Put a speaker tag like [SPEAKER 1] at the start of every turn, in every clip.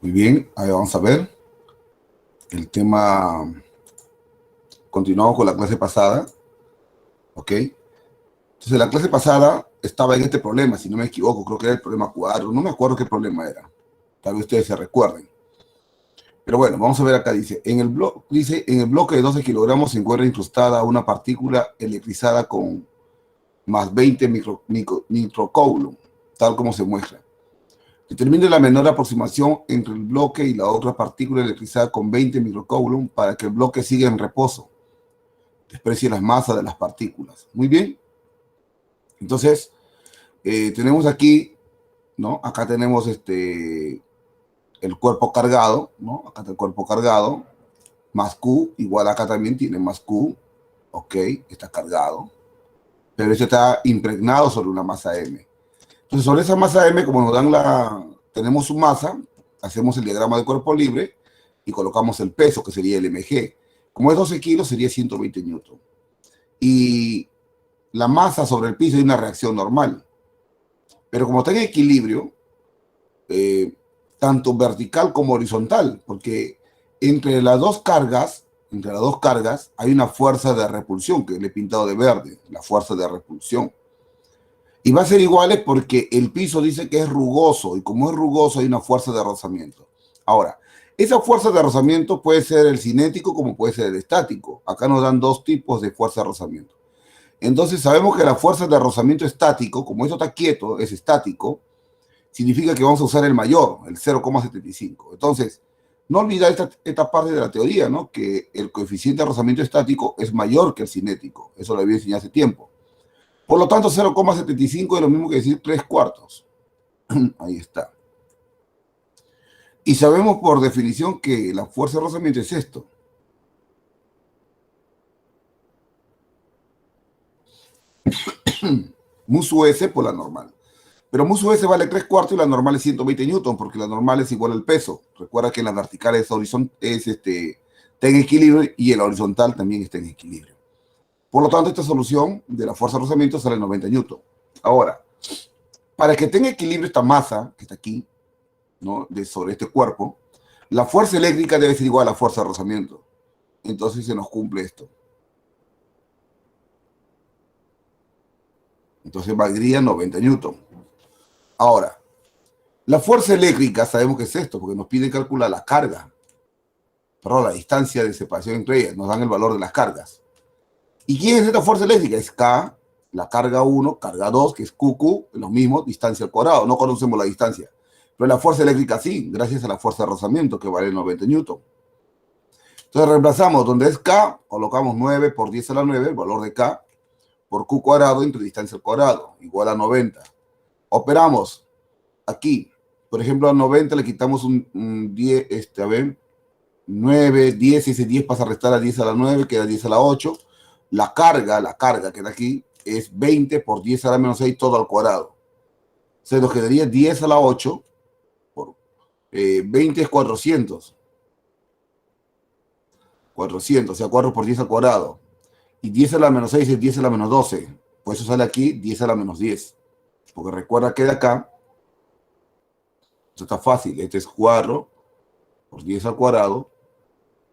[SPEAKER 1] Muy bien, ahí vamos a ver el tema. Continuamos con la clase pasada, ¿ok? Entonces, la clase pasada estaba en este problema, si no me equivoco, creo que era el problema 4, no me acuerdo qué problema era. Tal vez ustedes se recuerden. Pero bueno, vamos a ver acá, dice, en el bloque de 12 kilogramos se encuentra incrustada una partícula electrizada con más 20 microcoulomb, tal como se muestra. Determine la menor aproximación entre el bloque y la otra partícula electrizada con 20 microcoulomb para que el bloque siga en reposo. Desprecie las masas de las partículas. Muy bien. Entonces, tenemos aquí, ¿no? Acá tenemos el cuerpo cargado, ¿no? Acá está el cuerpo cargado, más Q, igual acá también tiene más Q, ok, está cargado, pero este está impregnado sobre una masa M. Entonces, sobre esa masa M, como nos dan tenemos su masa, hacemos el diagrama de cuerpo libre y colocamos el peso, que sería el mg. Como es 12 kilos, sería 120 newton. Y la masa sobre el piso es una reacción normal. Pero como está en equilibrio, tanto vertical como horizontal, porque entre las dos cargas, hay una fuerza de repulsión, que le he pintado de verde, la fuerza de repulsión. Y va a ser iguales porque el piso dice que es rugoso, y como es rugoso hay una fuerza de rozamiento. Ahora, esa fuerza de rozamiento puede ser el cinético como puede ser el estático. Acá nos dan dos tipos de fuerza de rozamiento. Entonces sabemos que la fuerza de rozamiento estático, como esto está quieto, es estático, significa que vamos a usar el mayor, el 0,75. Entonces, no olvidar esta parte de la teoría, ¿no? Que el coeficiente de rozamiento estático es mayor que el cinético. Eso lo había enseñado hace tiempo. Por lo tanto, 0,75 es lo mismo que decir 3/4. Ahí está. Y sabemos por definición que la fuerza de rozamiento es esto. Mu sub S por la normal. Pero mu sub S vale 3/4 y la normal es 120 newton, porque la normal es igual al peso. Recuerda que en la vertical está en equilibrio y en la horizontal también está en equilibrio. Por lo tanto, esta solución de la fuerza de rozamiento sale 90 newton. Ahora, para que tenga equilibrio esta masa que está aquí, ¿no? Sobre este cuerpo, la fuerza eléctrica debe ser igual a la fuerza de rozamiento. Entonces se nos cumple esto. Entonces valdría 90 newton. Ahora, la fuerza eléctrica sabemos que es esto, porque nos piden calcular la carga, perdón, la distancia de separación entre ellas, nos dan el valor de las cargas. ¿Y quién es esta fuerza eléctrica? Es K, la carga 1, carga 2, que es QQ, lo mismo, distancia al cuadrado, no conocemos la distancia. Pero la fuerza eléctrica sí, gracias a la fuerza de rozamiento, que vale 90 newton. Entonces reemplazamos donde es K, colocamos 9 por 10 a la 9, el valor de K, por Q cuadrado entre distancia al cuadrado, igual a 90. Operamos aquí, por ejemplo, a 90 le quitamos un 10, 9, 10, ese 10 pasa a restar a 10 a la 9, queda 10 a la 8. La carga que está aquí, es 20 por 10 a la menos 6, todo al cuadrado. Se nos quedaría 10 a la 8, por 20 es 400. 400, o sea, 4 por 10 al cuadrado. Y 10 a la menos 6 es 10 a la menos 12. Por eso sale aquí 10 a la menos 10. Porque recuerda que de acá, esto está fácil, este es 4 por 10 al cuadrado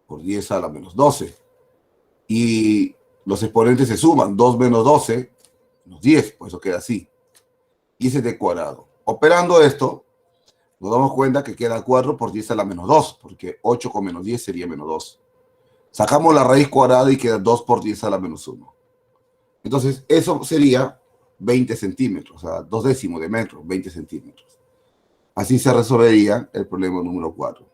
[SPEAKER 1] por 10 a la menos 12. Y los exponentes se suman, 2 menos 12, menos 10, por eso queda así. Y ese es de cuadrado. Operando esto, nos damos cuenta que queda 4 por 10 a la menos 2, porque 8 con menos 10 sería menos 2. Sacamos la raíz cuadrada y queda 2 por 10 a la menos 1. Entonces, eso sería 20 centímetros, o sea, 2 décimos de metro, 20 centímetros. Así se resolvería el problema número 4.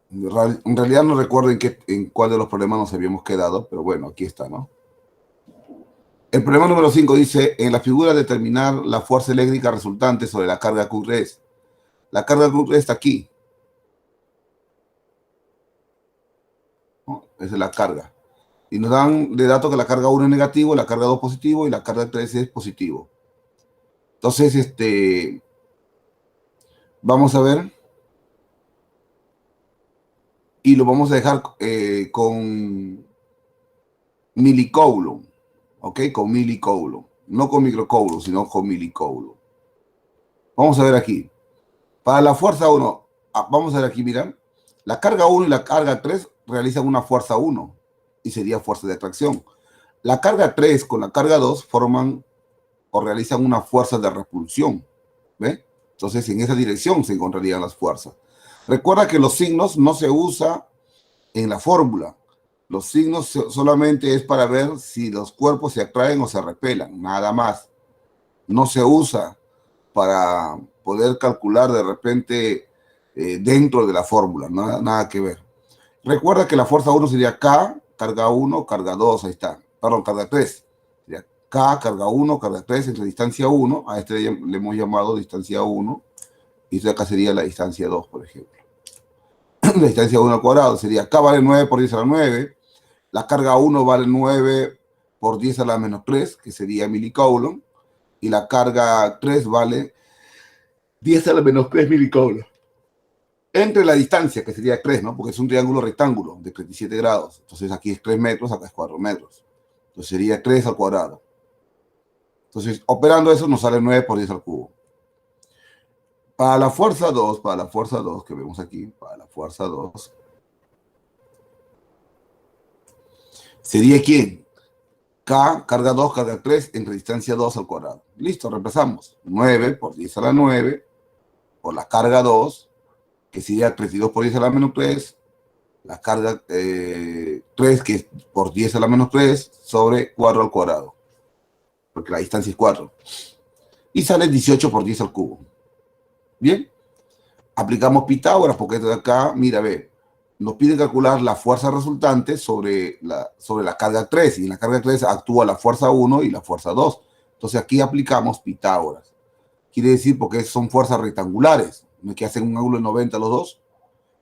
[SPEAKER 1] En realidad no recuerdo en cuál de los problemas nos habíamos quedado, pero bueno, aquí está, ¿no? El problema número 5 dice, en la figura determinar la fuerza eléctrica resultante sobre la carga Q3. La carga Q3 está aquí, ¿no? Esa es la carga. Y nos dan de dato que la carga 1 es negativo, la carga 2 positivo y la carga 3 es positivo. Entonces, vamos a ver. Y lo vamos a dejar con milicoulomb, ¿ok? Con milicoulomb. No con microcoulomb, sino con milicoulomb. Vamos a ver aquí. Para la fuerza 1, vamos a ver aquí, mira, la carga 1 y la carga 3 realizan una fuerza 1 y sería fuerza de atracción. La carga 3 con la carga 2 forman o realizan una fuerza de repulsión. ¿Ve? Entonces, en esa dirección se encontrarían las fuerzas. Recuerda que los signos no se usan en la fórmula. Los signos solamente es para ver si los cuerpos se atraen o se repelan, nada más. No se usa para poder calcular de repente dentro de la fórmula, nada que ver. Recuerda que la fuerza 1 sería K, carga 1, carga 2, ahí está. Perdón, carga 3. Sería K, carga 1, carga 3 entre distancia 1. A este le hemos llamado distancia 1. Y esto de acá sería la distancia 2, por ejemplo. La distancia 1 al cuadrado sería K vale 9 por 10 a la 9. La carga 1 vale 9 por 10 a la menos 3, que sería milicoulomb. Y la carga 3 vale 10 a la menos 3 milicoulomb. Entre la distancia, que sería 3, ¿no? Porque es un triángulo rectángulo de 37 grados. Entonces aquí es 3 metros, acá es 4 metros. Entonces sería 3 al cuadrado. Entonces, operando eso nos sale 9 por 10 al cubo. Para la fuerza 2, que vemos aquí, para la fuerza 2, sería ¿quién? K, carga 2, carga 3, entre distancia 2 al cuadrado. Listo, reemplazamos. 9 por 10 a la 9, por la carga 2, que sería 32 por 10 a la menos 3, la carga 3, que es por 10 a la menos 3, sobre 4 al cuadrado, porque la distancia es 4. Y sale 18 por 10 al cubo. Bien, aplicamos Pitágoras, porque esto de acá, mira, ve, nos pide calcular la fuerza resultante sobre la carga 3, y en la carga 3 actúa la fuerza 1 y la fuerza 2. Entonces aquí aplicamos Pitágoras. Quiere decir porque son fuerzas rectangulares, no es que hacen un ángulo de 90 los dos.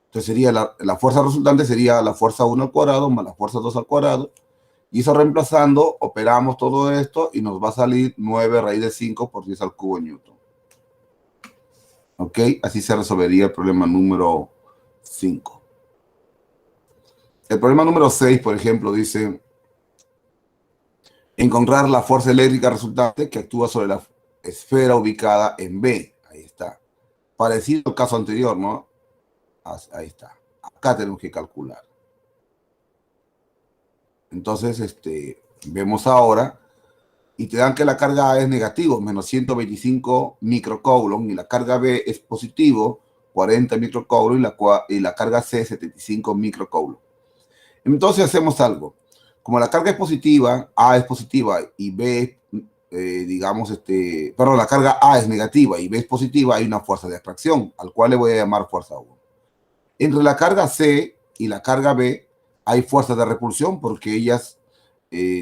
[SPEAKER 1] Entonces sería la fuerza resultante sería la fuerza 1 al cuadrado más la fuerza 2 al cuadrado. Y eso reemplazando, operamos todo esto y nos va a salir 9 raíz de 5 por 10 al cubo Newton. ¿Ok? Así se resolvería el problema número 5. El problema número 6, por ejemplo, dice encontrar la fuerza eléctrica resultante que actúa sobre la esfera ubicada en B. Ahí está. Parecido al caso anterior, ¿no? Ahí está. Acá tenemos que calcular. Entonces, vemos ahora, y te dan que la carga A es negativo, menos 125 microcoulomb, y la carga B es positivo, 40 microcoulomb, y la carga C, 75 microcoulomb. Entonces hacemos algo. Como la carga es positiva, A es positiva, y B, perdón, la carga A es negativa y B es positiva, hay una fuerza de atracción, al cual le voy a llamar fuerza 1. Entre la carga C y la carga B hay fuerzas de repulsión porque ellas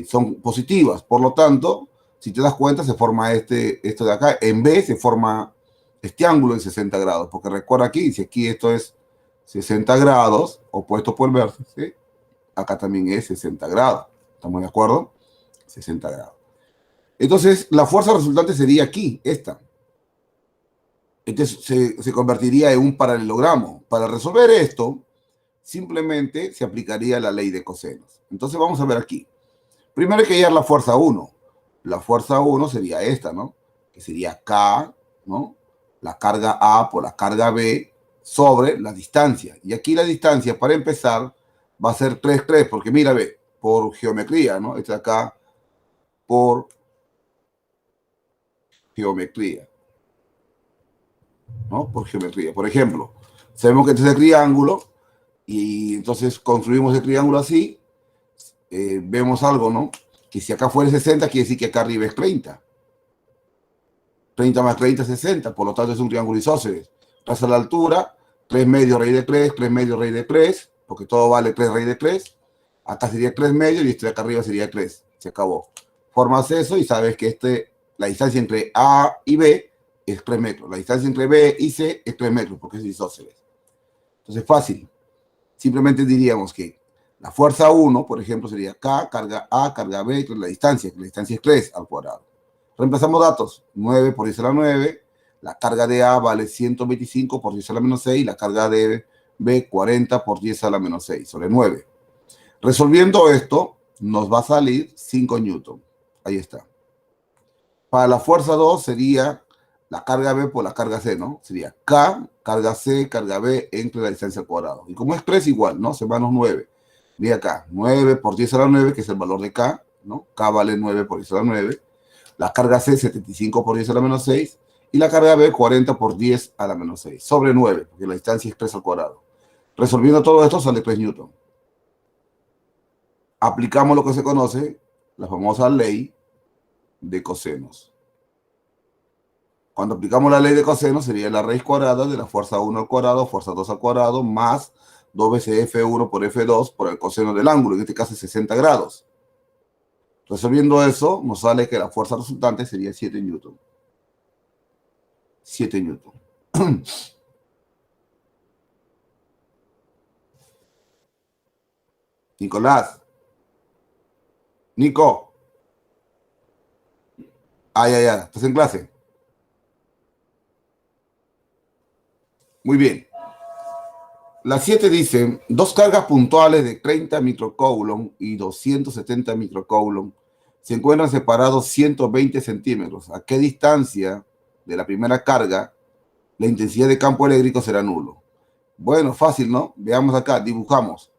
[SPEAKER 1] son positivas. Por lo tanto, si te das cuenta, se forma esto de acá. En B se forma este ángulo de 60 grados, porque recuerda aquí, si aquí esto es 60 grados, opuesto por el vértice, acá también es 60 grados. ¿Estamos de acuerdo? 60 grados. Entonces, la fuerza resultante sería aquí, esta. Entonces, se convertiría en un paralelogramo. Para resolver esto, simplemente se aplicaría la ley de cosenos. Entonces, vamos a ver aquí. Primero hay que hallar la fuerza 1. La fuerza 1 sería esta, ¿no? Que sería K, ¿no? La carga A por la carga B sobre la distancia. Y aquí la distancia, para empezar, va a ser 3, 3, porque mira, ve, por geometría, ¿no? Este de acá, por geometría, ¿no? Por geometría. Por ejemplo, sabemos que este es el triángulo, y entonces construimos el triángulo así, vemos algo, ¿no? Que si acá fuera 60, quiere decir que acá arriba es 30. 30 más 30 es 60, por lo tanto es un triángulo isósceles. Tras la altura, 3 medios raíz de 3, 3 medios raíz de 3, porque todo vale 3 raíz de 3. Acá sería 3 medios y este de acá arriba sería 3. Se acabó. Formas eso y sabes que la distancia entre A y B es 3 metros. La distancia entre B y C es 3 metros, porque es isósceles. Entonces, fácil. Simplemente diríamos que la fuerza 1, por ejemplo, sería K, carga A, carga B, que la distancia es 3 al cuadrado. Reemplazamos datos. 9 por 10 a la 9. La carga de A vale 125 por 10 a la menos 6. La carga de B, 40 por 10 a la menos 6, sobre 9. Resolviendo esto, nos va a salir 5 newton. Ahí está. Para la fuerza 2 sería la carga B por la carga C, ¿no? Sería K, carga C, carga B entre la distancia al cuadrado. Y como es 3 igual, ¿no? Se van los 9. Mira acá, 9 por 10 a la 9, que es el valor de K, ¿no? K vale 9 por 10 a la 9. La carga C, 75 por 10 a la menos 6. Y la carga B, 40 por 10 a la menos 6. Sobre 9, porque la distancia es 3 al cuadrado. Resolviendo todo esto sale 3 newton. Aplicamos lo que se conoce, la famosa ley de cosenos. Cuando aplicamos la ley de cosenos sería la raíz cuadrada de la fuerza 1 al cuadrado, fuerza 2 al cuadrado, más 2 veces F1 por F2 por el coseno del ángulo, en este caso es 60 grados. Resolviendo eso, nos sale que la fuerza resultante sería 7 newton. 7 newton. Nicolás. Nico. Ya. ¿Estás en clase? Muy bien. Las 7 dicen, dos cargas puntuales de 30 microcoulomb y 270 microcoulomb se encuentran separados 120 centímetros. ¿A qué distancia de la primera carga la intensidad de campo eléctrico será nulo? Bueno, fácil, ¿no? Veamos acá, dibujamos.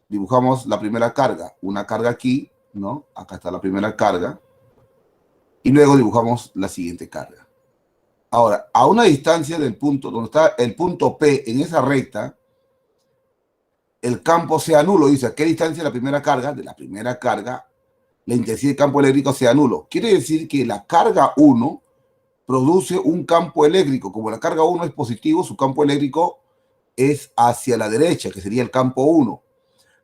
[SPEAKER 1] Dibujamos la primera carga. Una carga aquí, ¿no? Acá está la primera carga. Y luego dibujamos la siguiente carga. Ahora, a una distancia del punto, donde está el punto P en esa recta, el campo sea nulo. Dice, ¿a qué distancia de la primera carga? De la primera carga, la intensidad de campo eléctrico sea nulo. Quiere decir que la carga 1 produce un campo eléctrico. Como la carga 1 es positivo, su campo eléctrico es hacia la derecha, que sería el campo 1.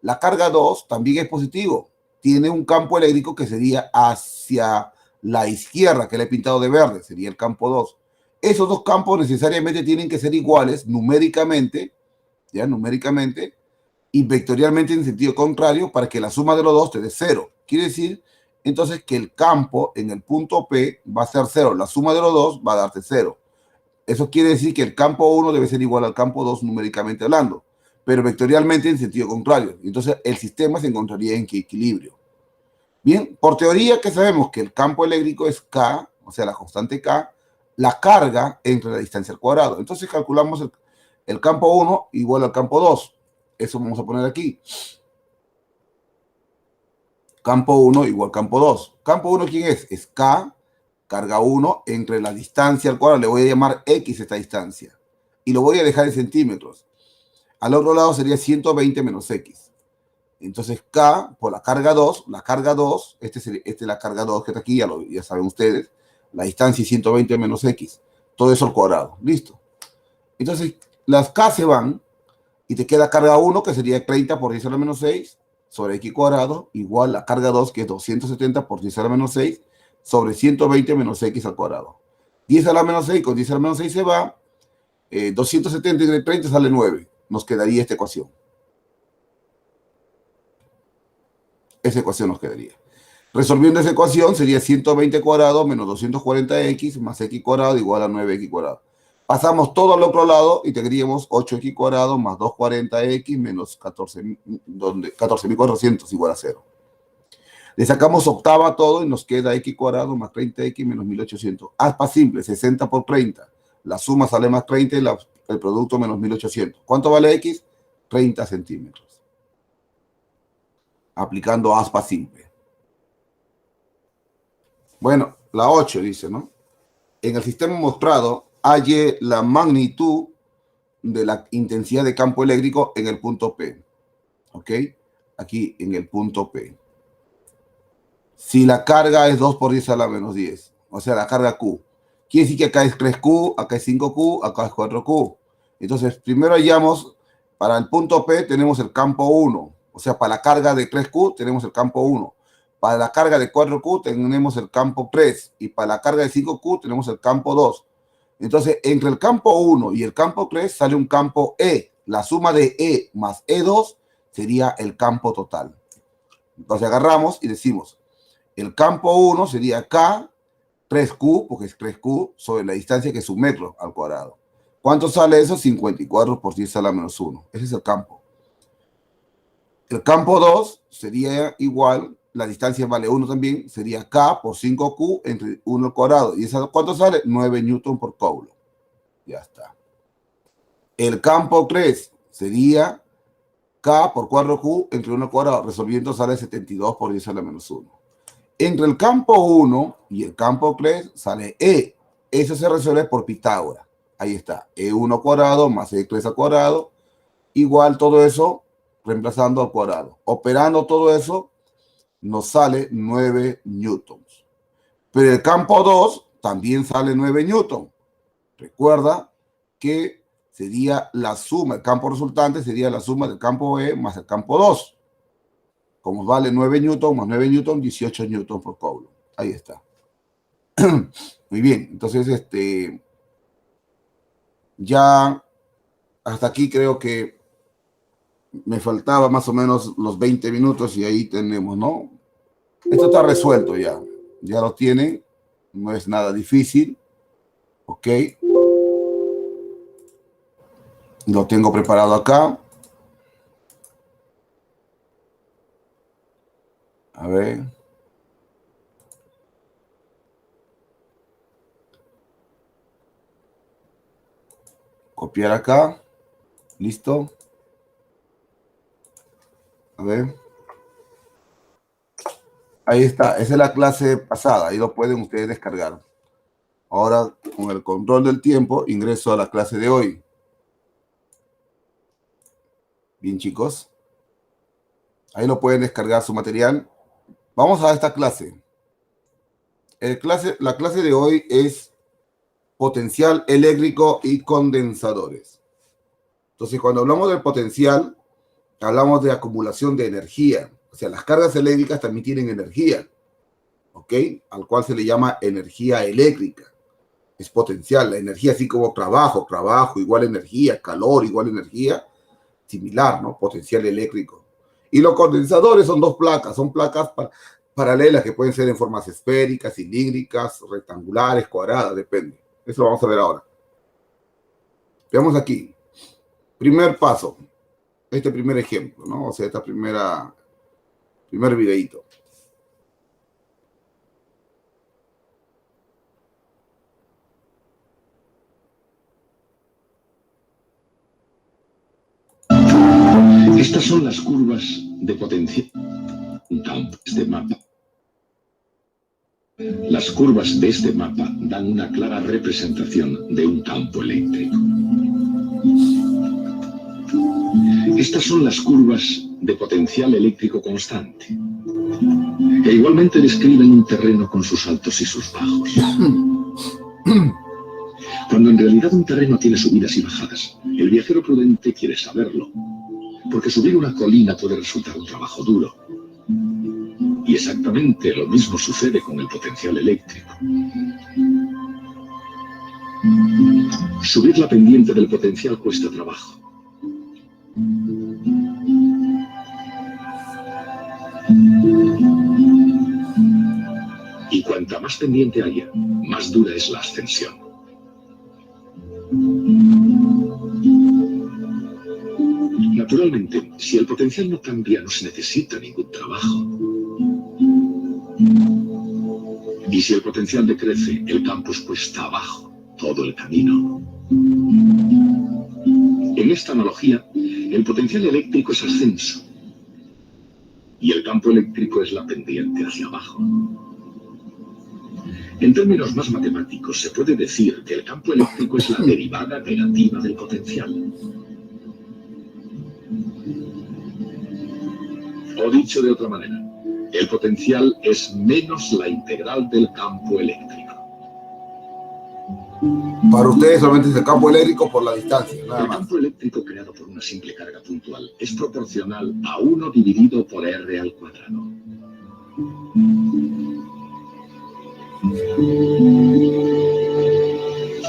[SPEAKER 1] La carga 2 también es positivo. Tiene un campo eléctrico que sería hacia la izquierda, que le he pintado de verde, sería el campo 2. Esos dos campos necesariamente tienen que ser iguales numéricamente, ¿ya? Numéricamente, y vectorialmente en sentido contrario para que la suma de los dos te dé 0. Quiere decir, entonces, que el campo en el punto P va a ser 0. La suma de los dos va a darte 0. Eso quiere decir que el campo 1 debe ser igual al campo 2 numéricamente hablando, pero vectorialmente en sentido contrario. Entonces, el sistema se encontraría en equilibrio. Bien, por teoría que sabemos que el campo eléctrico es K, o sea, la constante K, la carga entre la distancia al cuadrado. Entonces calculamos el campo 1 igual al campo 2. Eso vamos a poner aquí. Campo 1 igual campo 2. Campo 1, ¿quién es? Es K, carga 1, entre la distancia al cuadrado. Le voy a llamar X esta distancia. Y lo voy a dejar en centímetros. Al otro lado sería 120 menos X. Entonces K por la carga 2, esta es la carga 2 que está aquí, ya saben ustedes, la distancia es 120 menos X, todo eso al cuadrado, listo. Entonces las K se van y te queda carga 1 que sería 30 por 10 a la menos 6 sobre X cuadrado, igual la carga 2 que es 270 por 10 a la menos 6 sobre 120 menos X al cuadrado. 10 a la menos 6 con 10 a la menos 6 se va, 270 entre 30 sale 9, nos quedaría esta ecuación. Esa ecuación nos quedaría. Resolviendo esa ecuación sería 120 cuadrado menos 240x más x cuadrado igual a 9x cuadrado. Pasamos todo al otro lado y tendríamos 8x cuadrado más 240x menos 14.400 igual a 0. Le sacamos octava a todo y nos queda x cuadrado más 30x menos 1800. Aspa simple, 60 por 30. La suma sale más 30 y el producto menos 1800. ¿Cuánto vale x? 30 centímetros. Aplicando aspa simple. Bueno, la 8 dice, ¿no? En el sistema mostrado, halle la magnitud de la intensidad de campo eléctrico en el punto P. ¿Ok? Aquí en el punto P. Si la carga es 2 por 10 a la menos 10, o sea, la carga Q, quiere decir que acá es 3Q, acá es 5Q, acá es 4Q. Entonces, primero hallamos, para el punto P tenemos el campo 1. O sea, para la carga de 3Q tenemos el campo 1. Para la carga de 4Q tenemos el campo 3. Y para la carga de 5Q tenemos el campo 2. Entonces, entre el campo 1 y el campo 3 sale un campo E. La suma de E más E2 sería el campo total. Entonces agarramos y decimos, el campo 1 sería K, 3Q, porque es 3Q, sobre la distancia que es 1 metro al cuadrado. ¿Cuánto sale eso? 54 por 10 a la menos 1. Ese es el campo. El campo 2 sería igual la distancia vale 1 también, sería K por 5Q entre 1 al cuadrado. ¿Y eso cuánto sale? 9 newton por coulomb. Ya está. El campo 3 sería K por 4Q entre 1 al cuadrado. Resolviendo sale 72 por 10 a la menos 1. Entre el campo 1 y el campo 3 sale E. Eso se resuelve por Pitágoras. Ahí está. E1 cuadrado más E3 al cuadrado. Igual todo eso reemplazando al cuadrado. Operando todo eso nos sale 9 newtons. Pero el campo 2 también sale 9 newtons. Recuerda que sería la suma, el campo resultante sería la suma del campo E más el campo 2. Como vale 9 newtons más 9 newtons, 18 newtons por coulomb. Ahí está. Muy bien, entonces ya hasta aquí creo que me faltaba más o menos los 20 minutos y ahí tenemos, ¿no? Esto está resuelto ya. Ya lo tienen. No es nada difícil. Ok. Lo tengo preparado acá. A ver. Copiar acá. Listo. A ver. Ahí está. Esa es la clase pasada. Ahí lo pueden ustedes descargar. Ahora, con el control del tiempo, ingreso a la clase de hoy. Bien, chicos. Ahí lo pueden descargar su material. Vamos a esta clase. La clase de hoy es potencial eléctrico y condensadores. Entonces, cuando hablamos del potencial, hablamos de acumulación de energía. O sea, las cargas eléctricas también tienen energía, ¿ok? Al cual se le llama energía eléctrica. Es potencial, la energía así como trabajo igual energía, calor igual energía, similar, ¿no? Potencial eléctrico. Y los condensadores son dos placas, son placas paralelas que pueden ser en formas esféricas, cilíndricas, rectangulares, cuadradas, depende. Eso lo vamos a ver ahora. Veamos aquí. Primer paso. Este primer ejemplo, ¿no? O sea, esta primer videíto.
[SPEAKER 2] Estas son las curvas de potencial. Un campo de mapa. Las curvas de este mapa dan una clara representación de un campo eléctrico. Estas son las curvas de potencial eléctrico constante, que igualmente describen un terreno con sus altos y sus bajos. Cuando en realidad un terreno tiene subidas y bajadas, el viajero prudente quiere saberlo, porque subir una colina puede resultar un trabajo duro. Y exactamente lo mismo sucede con el potencial eléctrico. Subir la pendiente del potencial cuesta trabajo. Y cuanta más pendiente haya, más dura es la ascensión. Naturalmente, si el potencial no cambia, no se necesita ningún trabajo. Y si el potencial decrece, el campo es cuesta abajo, todo el camino. En esta analogía, el potencial eléctrico es ascenso y el campo eléctrico es la pendiente hacia abajo. En términos más matemáticos, se puede decir que el campo eléctrico es la derivada negativa del potencial. O dicho de otra manera, el potencial es menos la integral del campo eléctrico.
[SPEAKER 1] Para ustedes solamente es el campo eléctrico por la distancia, nada más.
[SPEAKER 2] El campo eléctrico creado por una simple carga puntual es proporcional a 1 dividido por R al cuadrado.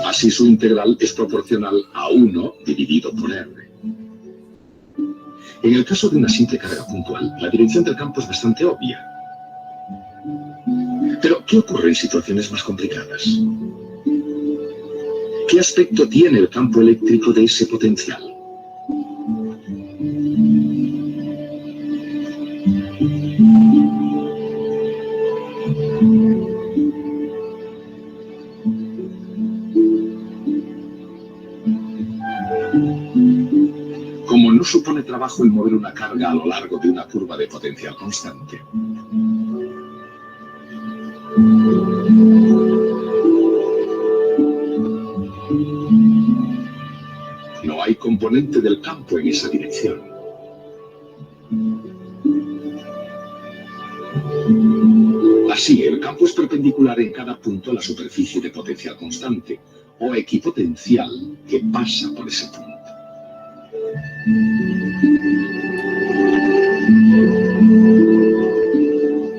[SPEAKER 2] Así su integral es proporcional a 1 dividido por R. En el caso de una simple carga puntual, la dirección del campo es bastante obvia. Pero, ¿qué ocurre en situaciones más complicadas? ¿Qué aspecto tiene el campo eléctrico de ese potencial? supone trabajo el mover una carga a lo largo de una curva de potencial constante. No hay componente del campo en esa dirección. Así, el campo es perpendicular en cada punto a la superficie de potencial constante, o equipotencial, que pasa por ese punto.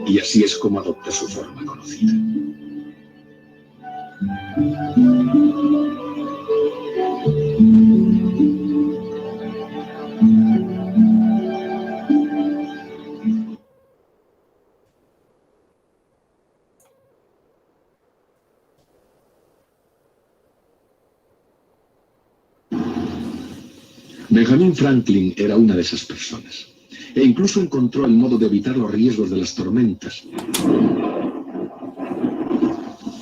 [SPEAKER 2] Y así es como adopta su forma conocida. Benjamin Franklin era una de esas personas, e incluso encontró el modo de evitar los riesgos de las tormentas.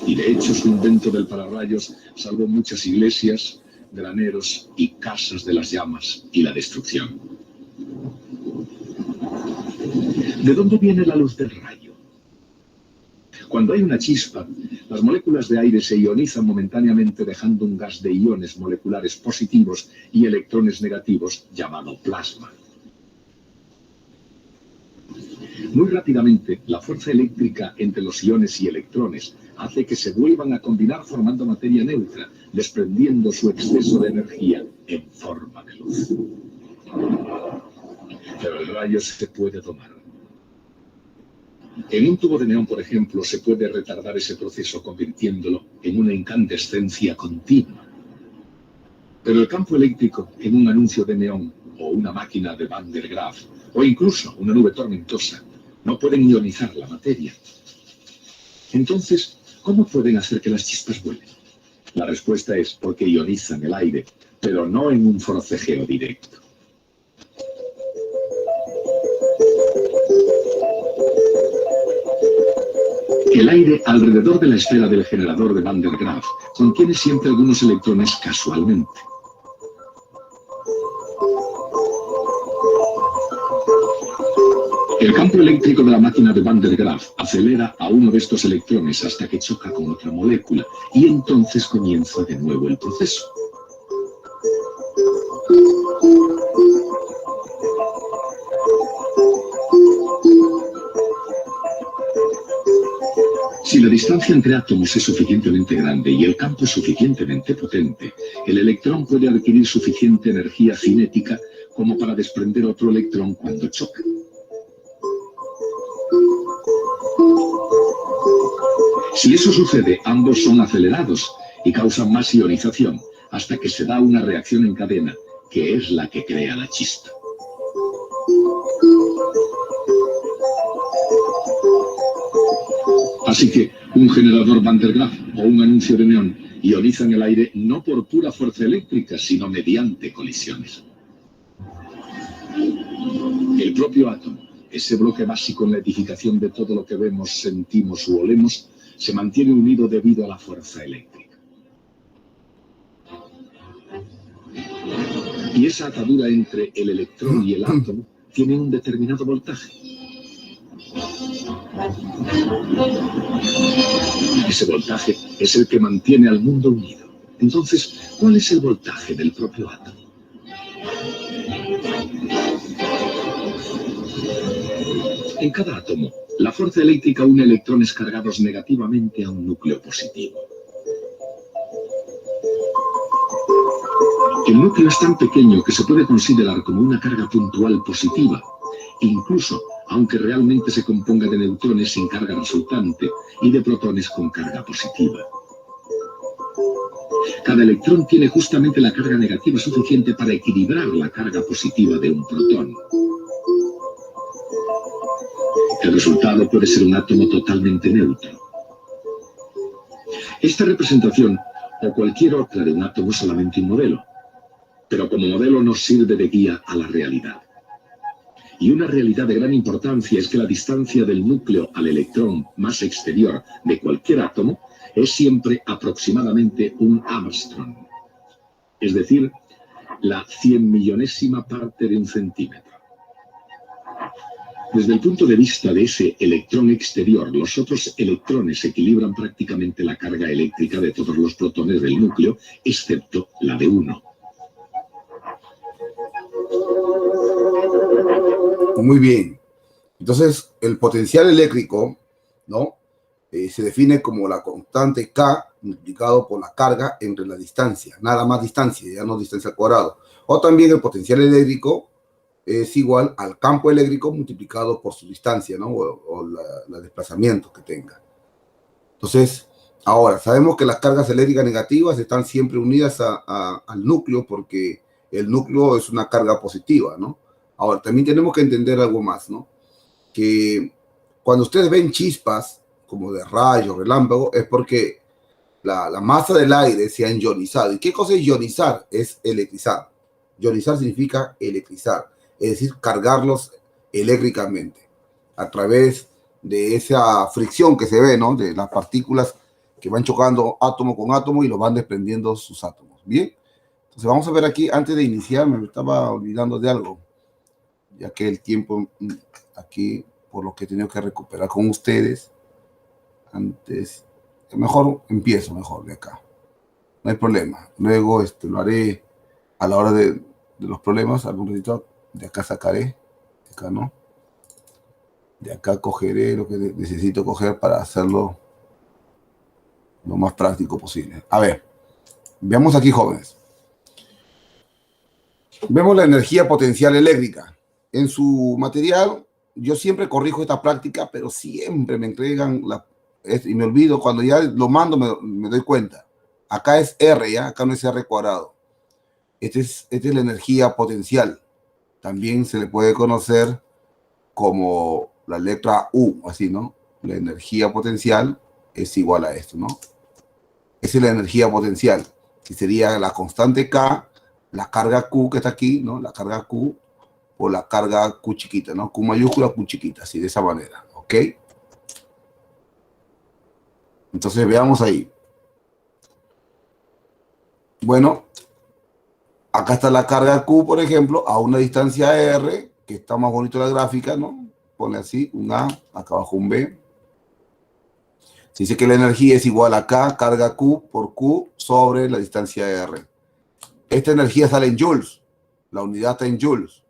[SPEAKER 2] Y de hecho su invento del pararrayos salvó muchas iglesias, graneros y casas de las llamas y la destrucción. ¿De dónde viene la luz del rayo? Cuando hay una chispa, las moléculas de aire se ionizan momentáneamente dejando un gas de iones moleculares positivos y electrones negativos llamado plasma. Muy rápidamente, la fuerza eléctrica entre los iones y electrones hace que se vuelvan a combinar formando materia neutra, desprendiendo su exceso de energía en forma de luz. Pero el rayo se puede tomar. En un tubo de neón, por ejemplo, se puede retardar ese proceso convirtiéndolo en una incandescencia continua. Pero el campo eléctrico en un anuncio de neón o una máquina de Van der Graaf o incluso una nube tormentosa no pueden ionizar la materia. Entonces, ¿cómo pueden hacer que las chispas vuelen? La respuesta es porque ionizan el aire, pero no en un forcejeo directo. El aire alrededor de la esfera del generador de Van der Graaf contiene siempre algunos electrones casualmente. El campo eléctrico de la máquina de Van der Graaf acelera a uno de estos electrones hasta que choca con otra molécula y entonces comienza de nuevo el proceso. Si la distancia entre átomos es suficientemente grande y el campo es suficientemente potente, el electrón puede adquirir suficiente energía cinética como para desprender otro electrón cuando choca. Si eso sucede, ambos son acelerados y causan más ionización hasta que se da una reacción en cadena, que es la que crea la chispa. Así que un generador Van der Graaf o un anuncio de neón ionizan el aire no por pura fuerza eléctrica, sino mediante colisiones. El propio átomo, ese bloque básico en la edificación de todo lo que vemos, sentimos u olemos, se mantiene unido debido a la fuerza eléctrica. Y esa atadura entre el electrón y el átomo tiene un determinado voltaje. Ese voltaje es el que mantiene al mundo unido. Entonces, ¿cuál es el voltaje del propio átomo? En cada átomo, la fuerza eléctrica une electrones cargados negativamente a un núcleo positivo. El núcleo es tan pequeño que se puede considerar como una carga puntual positiva, incluso aunque realmente se componga de neutrones sin carga resultante y de protones con carga positiva. Cada electrón tiene justamente la carga negativa suficiente para equilibrar la carga positiva de un protón. El resultado puede ser un átomo totalmente neutro. Esta representación, o cualquier otra de un átomo, es solamente un modelo, pero como modelo nos sirve de guía a la realidad. Y una realidad de gran importancia es que la distancia del núcleo al electrón más exterior de cualquier átomo es siempre aproximadamente un Armstrong. Es decir, la 100.000.000ª parte de un centímetro. Desde el punto de vista de ese electrón exterior, los otros electrones equilibran prácticamente la carga eléctrica de todos los protones del núcleo, excepto la de uno.
[SPEAKER 1] Muy bien. Entonces, el potencial eléctrico, ¿no? Se define como la constante K multiplicado por la carga entre la distancia. Nada más distancia, ya no distancia al cuadrado. O también el potencial eléctrico es igual al campo eléctrico multiplicado por su distancia, ¿no? O el desplazamiento que tenga. Entonces, ahora, sabemos que las cargas eléctricas negativas están siempre unidas al núcleo porque el núcleo es una carga positiva, ¿no? Ahora, también tenemos que entender algo más, ¿no? Que cuando ustedes ven chispas, como de rayos, relámpagos, es porque la masa del aire se ha ionizado. ¿Y qué cosa es ionizar? Es electrizar. Ionizar significa electrizar, es decir, cargarlos eléctricamente a través de esa fricción que se ve, ¿no? De las partículas que van chocando átomo con átomo y los van desprendiendo sus átomos. Bien, entonces vamos a ver aquí, antes de iniciar, me estaba olvidando de algo, ya que el tiempo aquí, por lo que he tenido que recuperar con ustedes, antes, mejor empiezo mejor de acá, no hay problema, luego lo haré a la hora de los problemas, algún ratito, de acá sacaré, de acá no, de acá cogeré lo que necesito coger para hacerlo lo más práctico posible. A ver, veamos aquí, jóvenes. Vemos la energía potencial eléctrica. En su material, yo siempre corrijo esta práctica, pero siempre me entregan y me olvido, cuando ya lo mando me doy cuenta. Acá es R, ¿ya? Acá no es R cuadrado. Esta es la energía potencial. También se le puede conocer como la letra U, así, ¿no? La energía potencial es igual a esto, ¿no? Esa es la energía potencial, que sería la constante K, la carga Q que está aquí, ¿no? La carga Q o la carga Q chiquita, ¿no? Q mayúscula, Q chiquita, así de esa manera, ¿ok? Entonces veamos ahí. Bueno, acá está la carga Q, por ejemplo, a una distancia R, que está más bonito la gráfica, ¿no? Pone así, un A, acá abajo un B. Se dice que la energía es igual a K, carga Q por Q sobre la distancia R. Esta energía sale en joules. La unidad está en joules.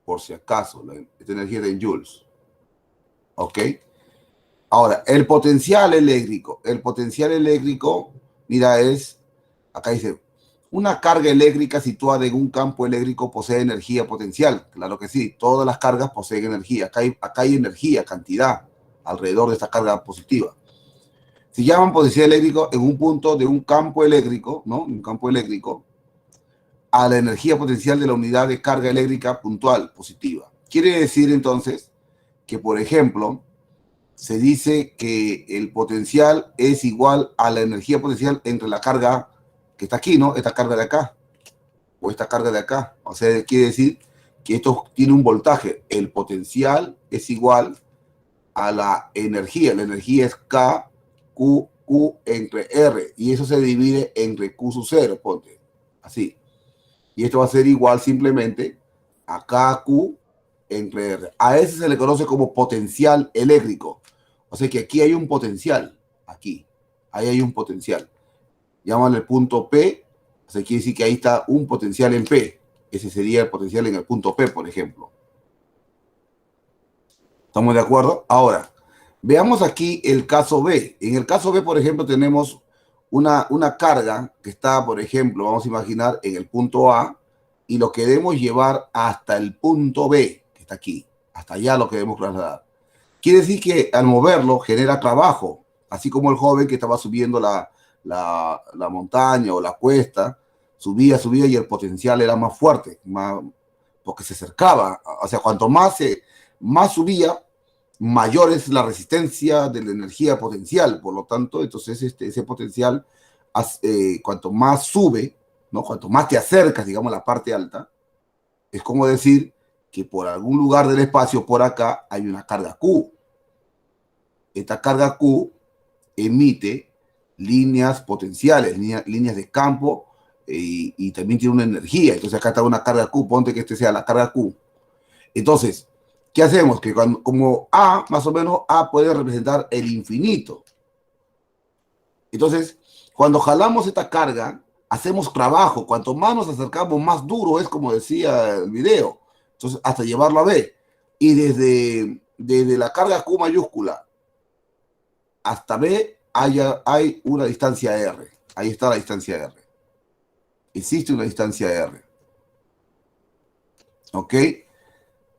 [SPEAKER 1] Por si acaso, esta energía está en joules. ¿Ok? Ahora, el potencial eléctrico. El potencial eléctrico, mira, acá dice, una carga eléctrica situada en un campo eléctrico posee energía potencial. Claro que sí, todas las cargas poseen energía. Acá hay energía, cantidad, alrededor de esta carga positiva. Se llaman potencial eléctrico en un punto de un campo eléctrico, ¿no? Un campo eléctrico, a la energía potencial de la unidad de carga eléctrica puntual, positiva. Quiere decir entonces que, por ejemplo, se dice que el potencial es igual a la energía potencial entre la carga que está aquí, ¿no? Esta carga de acá, o esta carga de acá. O sea, quiere decir que esto tiene un voltaje. El potencial es igual a la energía. La energía es K, Q entre R. Y eso se divide entre Q sub 0, ponte. Así. Y esto va a ser igual simplemente a KQ entre R. A ese se le conoce como potencial eléctrico. O sea que aquí hay un potencial. Aquí. Ahí hay un potencial. Llámale el punto P. O sea, quiere decir que ahí está un potencial en P. Ese sería el potencial en el punto P, por ejemplo. ¿Estamos de acuerdo? Ahora, veamos aquí el caso B. En el caso B, por ejemplo, tenemos una carga que está, por ejemplo, vamos a imaginar en el punto A y lo queremos llevar hasta el punto B, que está aquí. Hasta allá lo queremos trasladar. Quiere decir que al moverlo genera trabajo, así como el joven que estaba subiendo la montaña o la cuesta, subía y el potencial era más fuerte, porque se acercaba. O sea, cuanto más subía, mayor es la resistencia de la energía potencial. Por lo tanto, entonces ese potencial, cuanto más sube, ¿no? Cuanto más te acercas, digamos, a la parte alta, es como decir que por algún lugar del espacio, por acá, hay una carga Q. Esta carga Q emite líneas potenciales, líneas de campo y también tiene una energía. Entonces acá está una carga Q, ponte que este sea la carga Q. Entonces, ¿qué hacemos? Que como A, más o menos, A puede representar el infinito. Entonces, cuando jalamos esta carga, hacemos trabajo. Cuanto más nos acercamos, más duro es, como decía el video. Entonces, hasta llevarlo a B. Y desde la carga Q mayúscula hasta B hay una distancia R. Ahí está la distancia R. Existe una distancia R. ¿Ok?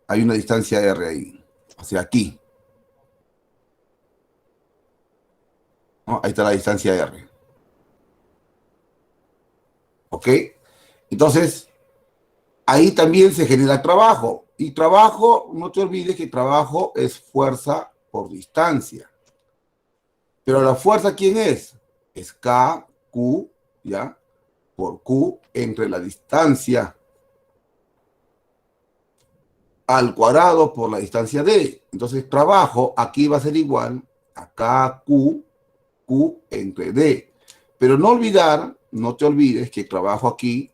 [SPEAKER 1] Hay una distancia R ahí. O sea, aquí. ¿No? Ahí está la distancia R. ¿Ok? Entonces, ahí también se genera trabajo. Y trabajo, no te olvides que trabajo es fuerza por distancia. Pero la fuerza, ¿quién es? Es K, Q, ¿ya? Por Q entre la distancia al cuadrado por la distancia D. Entonces, trabajo aquí va a ser igual a K, Q entre D. Pero no olvidar, no te olvides que trabajo aquí,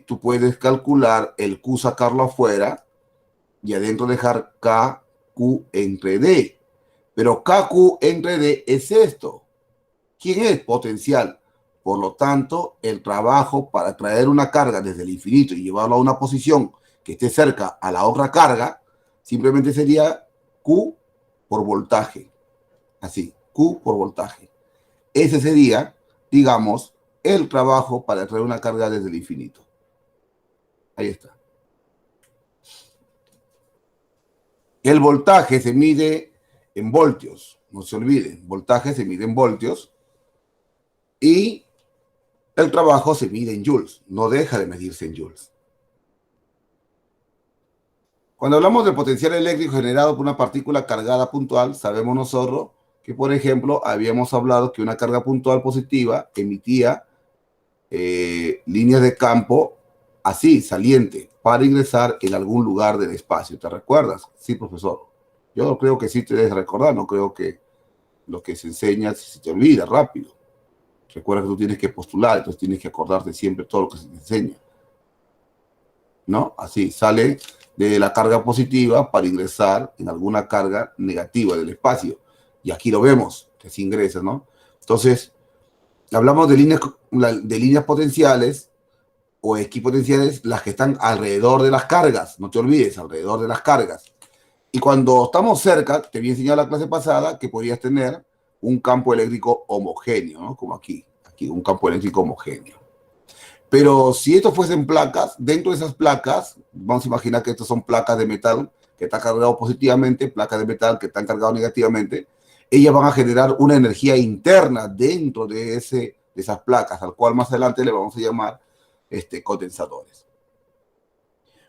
[SPEAKER 1] tú puedes calcular el Q, sacarlo afuera y adentro dejar K, Q entre D. Pero KQ entre D es esto. ¿Quién es? Potencial. Por lo tanto, el trabajo para traer una carga desde el infinito y llevarlo a una posición que esté cerca a la otra carga, simplemente sería Q por voltaje. Así, Q por voltaje. Ese sería, digamos, el trabajo para traer una carga desde el infinito. Ahí está. El voltaje se mide en voltios, no se olviden. Voltaje se mide en voltios y el trabajo se mide en joules, no deja de medirse en joules. Cuando hablamos del potencial eléctrico generado por una partícula cargada puntual, sabemos nosotros que, por ejemplo, habíamos hablado que una carga puntual positiva emitía líneas de campo así, saliente, para ingresar en algún lugar del espacio. ¿Te recuerdas? Sí, profesor. Yo creo que sí te debes recordar, no creo que lo que se enseña se te olvida rápido. Recuerda que tú tienes que postular, entonces tienes que acordarte siempre todo lo que se te enseña. ¿No? Así, sale de la carga positiva para ingresar en alguna carga negativa del espacio. Y aquí lo vemos, que se ingresa, ¿no? Entonces, hablamos de líneas potenciales o equipotenciales, las que están alrededor de las cargas. No te olvides, alrededor de las cargas. Y cuando estamos cerca, te había enseñado la clase pasada que podías tener un campo eléctrico homogéneo, ¿no? Como aquí, un campo eléctrico homogéneo. Pero si esto fuesen placas, dentro de esas placas, vamos a imaginar que estas son placas de metal que están cargadas positivamente, placas de metal que están cargadas negativamente, ellas van a generar una energía interna dentro de esas placas, al cual más adelante le vamos a llamar condensadores.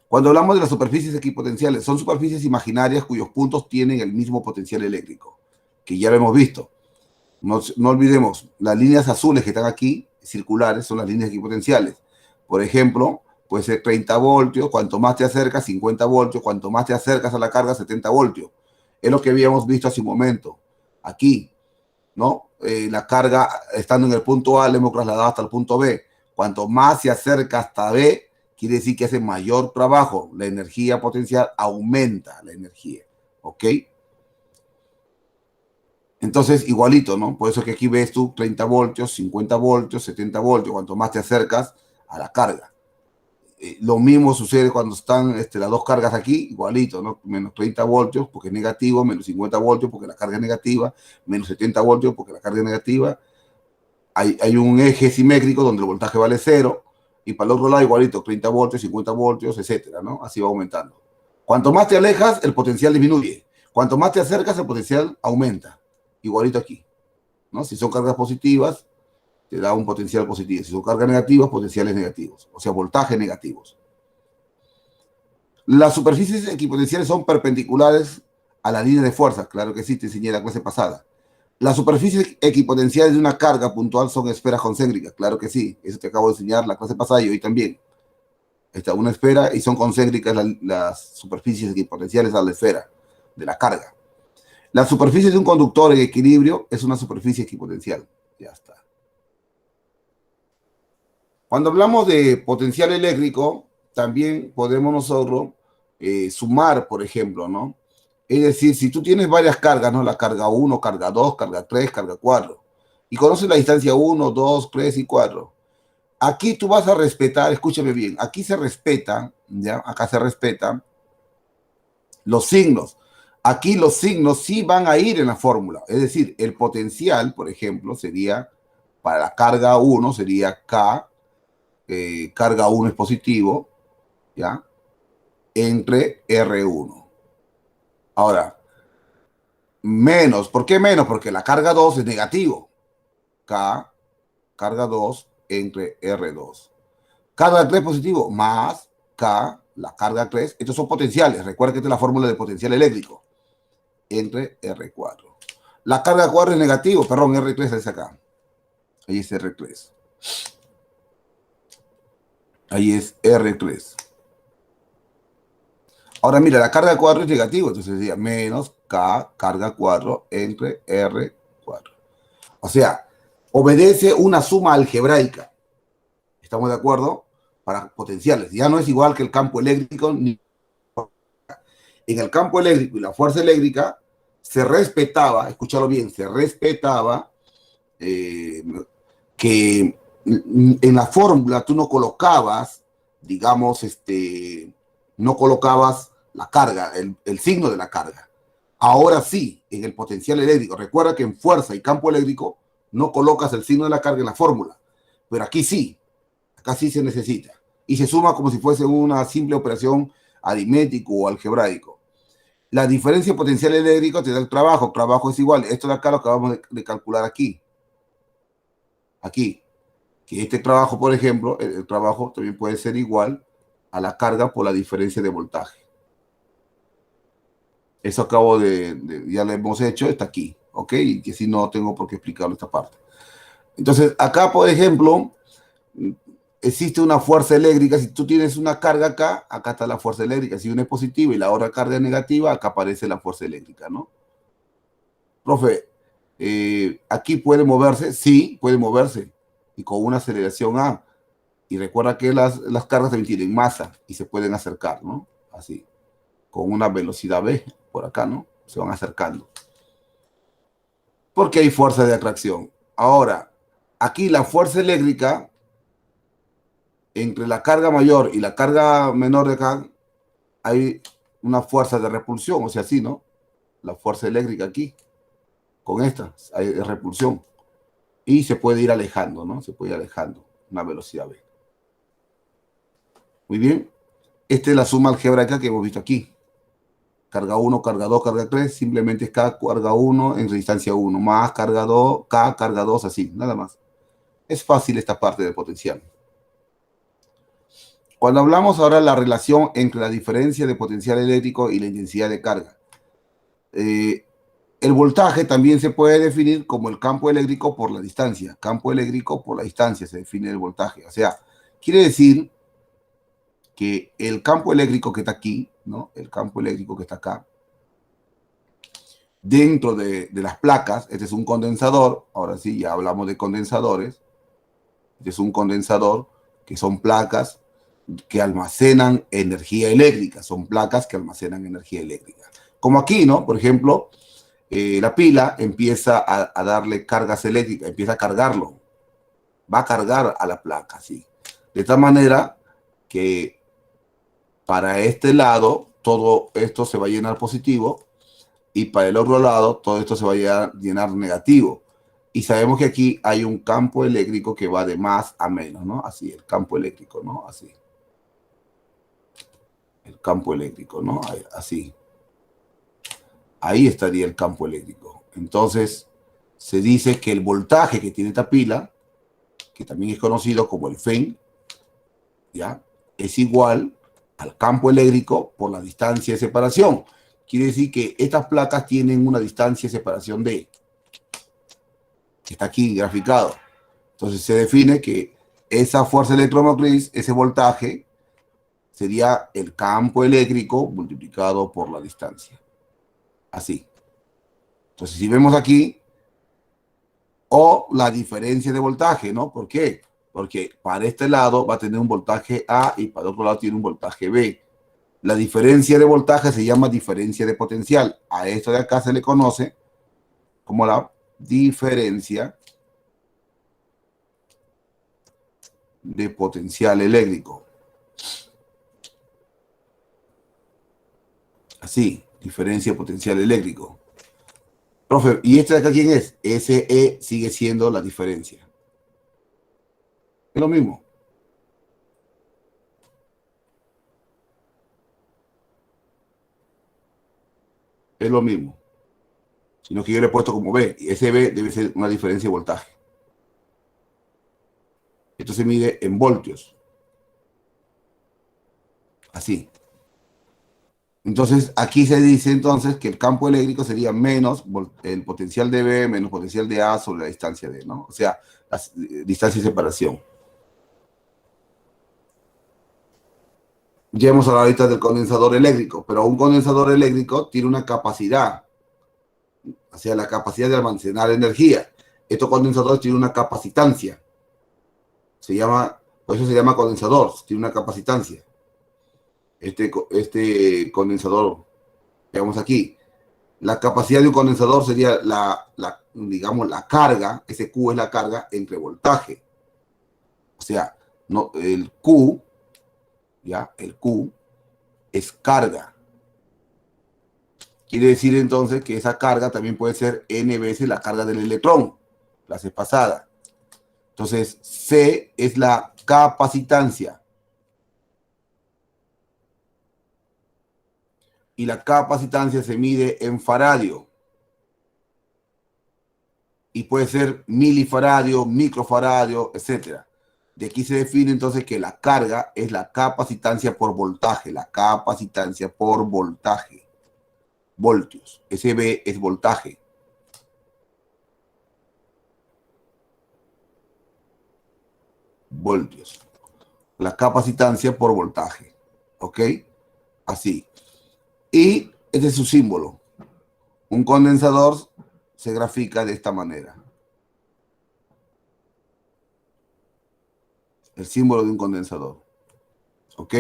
[SPEAKER 1] Cuando hablamos de las superficies equipotenciales, son superficies imaginarias cuyos puntos tienen el mismo potencial eléctrico, que ya lo hemos visto. No olvidemos, las líneas azules que están aquí, circulares, son las líneas equipotenciales. Por ejemplo, puede ser 30 voltios, cuanto más te acercas, 50 voltios, cuanto más te acercas a la carga, 70 voltios. Es lo que habíamos visto hace un momento. Aquí, ¿no? La carga, estando en el punto A, la hemos trasladado hasta el punto B. Cuanto más se acerca hasta B, quiere decir que hace mayor trabajo. La energía potencial aumenta la energía, ¿ok? Entonces, igualito, ¿no? Por eso que aquí ves tú 30 voltios, 50 voltios, 70 voltios, cuanto más te acercas a la carga. Lo mismo sucede cuando están las dos cargas aquí, igualito, ¿no? Menos 30 voltios porque es negativo, menos 50 voltios porque la carga es negativa, menos 70 voltios porque la carga es negativa. Hay un eje simétrico donde el voltaje vale 0 y para el otro lado igualito, 30 voltios, 50 voltios, etcétera, ¿no? Así va aumentando. Cuanto más te alejas, el potencial disminuye. Cuanto más te acercas, el potencial aumenta. Igualito aquí, ¿no? Si son cargas positivas, te da un potencial positivo. Si son cargas negativas, potenciales negativos. O sea, voltajes negativos. Las superficies equipotenciales son perpendiculares a la línea de fuerza. Claro que sí, te enseñé la clase pasada. Las superficies equipotenciales de una carga puntual son esferas concéntricas. Claro que sí. Eso te acabo de enseñar la clase pasada y hoy también. Está una esfera y son concéntricas las superficies equipotenciales a la esfera de la carga. La superficie de un conductor en equilibrio es una superficie equipotencial. Ya está. Cuando hablamos de potencial eléctrico, también podemos nosotros sumar, por ejemplo, ¿no? Es decir, si tú tienes varias cargas, ¿no? La carga 1, carga 2, carga 3, carga 4, y conoces la distancia 1, 2, 3 y 4. Aquí tú vas a respetar, escúchame bien, aquí se respeta, ¿ya? Acá se respetan los signos. Aquí los signos sí van a ir en la fórmula. Es decir, el potencial, por ejemplo, sería, para la carga 1, sería K, carga 1 es positivo, ¿ya? Entre R1. Ahora, menos, ¿por qué menos? Porque la carga 2 es negativo. K, carga 2 entre R2. Carga 3 positivo más K, la carga 3. Estos son potenciales. Recuerda que esta es la fórmula de potencial eléctrico. Entre R4. La carga 4 es negativo, perdón, R3 es acá. Ahí es R3. Ahí es R3. Ahora mira, la carga 4 es negativo, entonces sería menos K carga 4 entre R4. O sea, obedece una suma algebraica. ¿Estamos de acuerdo? Para potenciales. Ya no es igual que el campo eléctrico. En el campo eléctrico y la fuerza eléctrica se respetaba, escúchalo bien, se respetaba que en la fórmula tú no colocabas, digamos, no colocabas la carga, el signo de la carga. Ahora sí, en el potencial eléctrico. Recuerda que en fuerza y campo eléctrico no colocas el signo de la carga en la fórmula. Pero aquí sí, acá sí se necesita. Y se suma como si fuese una simple operación aritmético o algebraico. La diferencia potencial eléctrico te da el trabajo. El trabajo es igual. Esto de acá lo acabamos de calcular aquí. Aquí. Que este trabajo, por ejemplo, el trabajo también puede ser igual a la carga por la diferencia de voltaje. Eso ya lo hemos hecho, está aquí, ¿ok? Y que si no tengo por qué explicarlo esta parte. Entonces, acá, por ejemplo, existe una fuerza eléctrica. Si tú tienes una carga acá, acá está la fuerza eléctrica. Si una es positiva y la otra carga es negativa, acá aparece la fuerza eléctrica, ¿no? Profe, ¿aquí puede moverse? Sí, puede moverse. Y con una aceleración A. Y recuerda que las cargas también tienen masa y se pueden acercar, ¿no? Así, con una velocidad V, por acá, ¿no? Se van acercando. Porque hay fuerza de atracción. Ahora, aquí la fuerza eléctrica, entre la carga mayor y la carga menor de acá, hay una fuerza de repulsión, o sea, así, ¿no? La fuerza eléctrica aquí, con esta, hay repulsión. Y se puede ir alejando, ¿no? Se puede ir alejando, una velocidad V. Muy bien. Esta es la suma algebraica que hemos visto aquí. Carga 1, carga 2, carga 3, simplemente es K carga 1 en resistencia 1, más carga 2, K carga 2, así, nada más. Es fácil esta parte del potencial. Cuando hablamos ahora de la relación entre la diferencia de potencial eléctrico y la intensidad de carga, el voltaje también se puede definir como el campo eléctrico por la distancia. Campo eléctrico por la distancia se define el voltaje. O sea, quiere decir que el campo eléctrico que está aquí, ¿no? El campo eléctrico que está acá, dentro de las placas, este es un condensador. Ahora sí, ya hablamos de condensadores. Este es un condensador, que son placas que almacenan energía eléctrica. Son placas que almacenan energía eléctrica. Como aquí, ¿no? Por ejemplo, la pila empieza a darle cargas eléctricas, empieza a cargarlo. Va a cargar a la placa, sí. De tal manera que para este lado, todo esto se va a llenar positivo y para el otro lado, todo esto se va a llenar negativo. Y sabemos que aquí hay un campo eléctrico que va de más a menos, ¿no? Así, el campo eléctrico, ¿no? Así. El campo eléctrico, ¿no? Así. Ahí estaría el campo eléctrico. Entonces, se dice que el voltaje que tiene esta pila, que también es conocido como el FEN, ¿ya? Es igual al campo eléctrico por la distancia de separación. Quiere decir que estas placas tienen una distancia de separación D, que está aquí graficado. Entonces se define que esa fuerza electromotriz, ese voltaje, sería el campo eléctrico multiplicado por la distancia. Así. Entonces si vemos aquí, o la diferencia de voltaje, ¿no? ¿Por qué? porque para este lado va a tener un voltaje A y para el otro lado tiene un voltaje B. La diferencia de voltaje se llama diferencia de potencial. A esto de acá se le conoce como la diferencia de potencial eléctrico. Así, diferencia de potencial eléctrico. Profe, ¿y este de acá quién es? SE sigue siendo la diferencia. Es lo mismo. Es lo mismo. Sino que yo le he puesto como B. Y ese B debe ser una diferencia de voltaje. Esto se mide en voltios. Así. Entonces, aquí se dice entonces que el campo eléctrico sería menos el potencial de B menos potencial de A sobre la distancia D, ¿no? O sea, la distancia de separación. Ya hemos hablado ahorita del condensador eléctrico, pero un condensador eléctrico tiene una capacidad, o sea, la capacidad de almacenar energía. Estos condensadores tienen una capacitancia. Por eso se llama condensador, tiene una capacitancia. Este condensador, veamos aquí, la capacidad de un condensador sería digamos, la carga, ese Q es la carga entre voltaje. O sea, no, el Q es carga. Quiere decir entonces que esa carga también puede ser N veces la carga del electrón, clase pasada. Entonces, C es la capacitancia. Y la capacitancia se mide en faradio. Y puede ser milifaradio, microfaradio, etc. De aquí se define entonces que la carga es la capacitancia por voltaje. La capacitancia por voltaje. Voltios. Ese B es voltaje. Voltios. La capacitancia por voltaje. ¿Ok? Así. Y este es su símbolo. Un condensador se grafica de esta manera. El símbolo de un condensador. ¿Ok?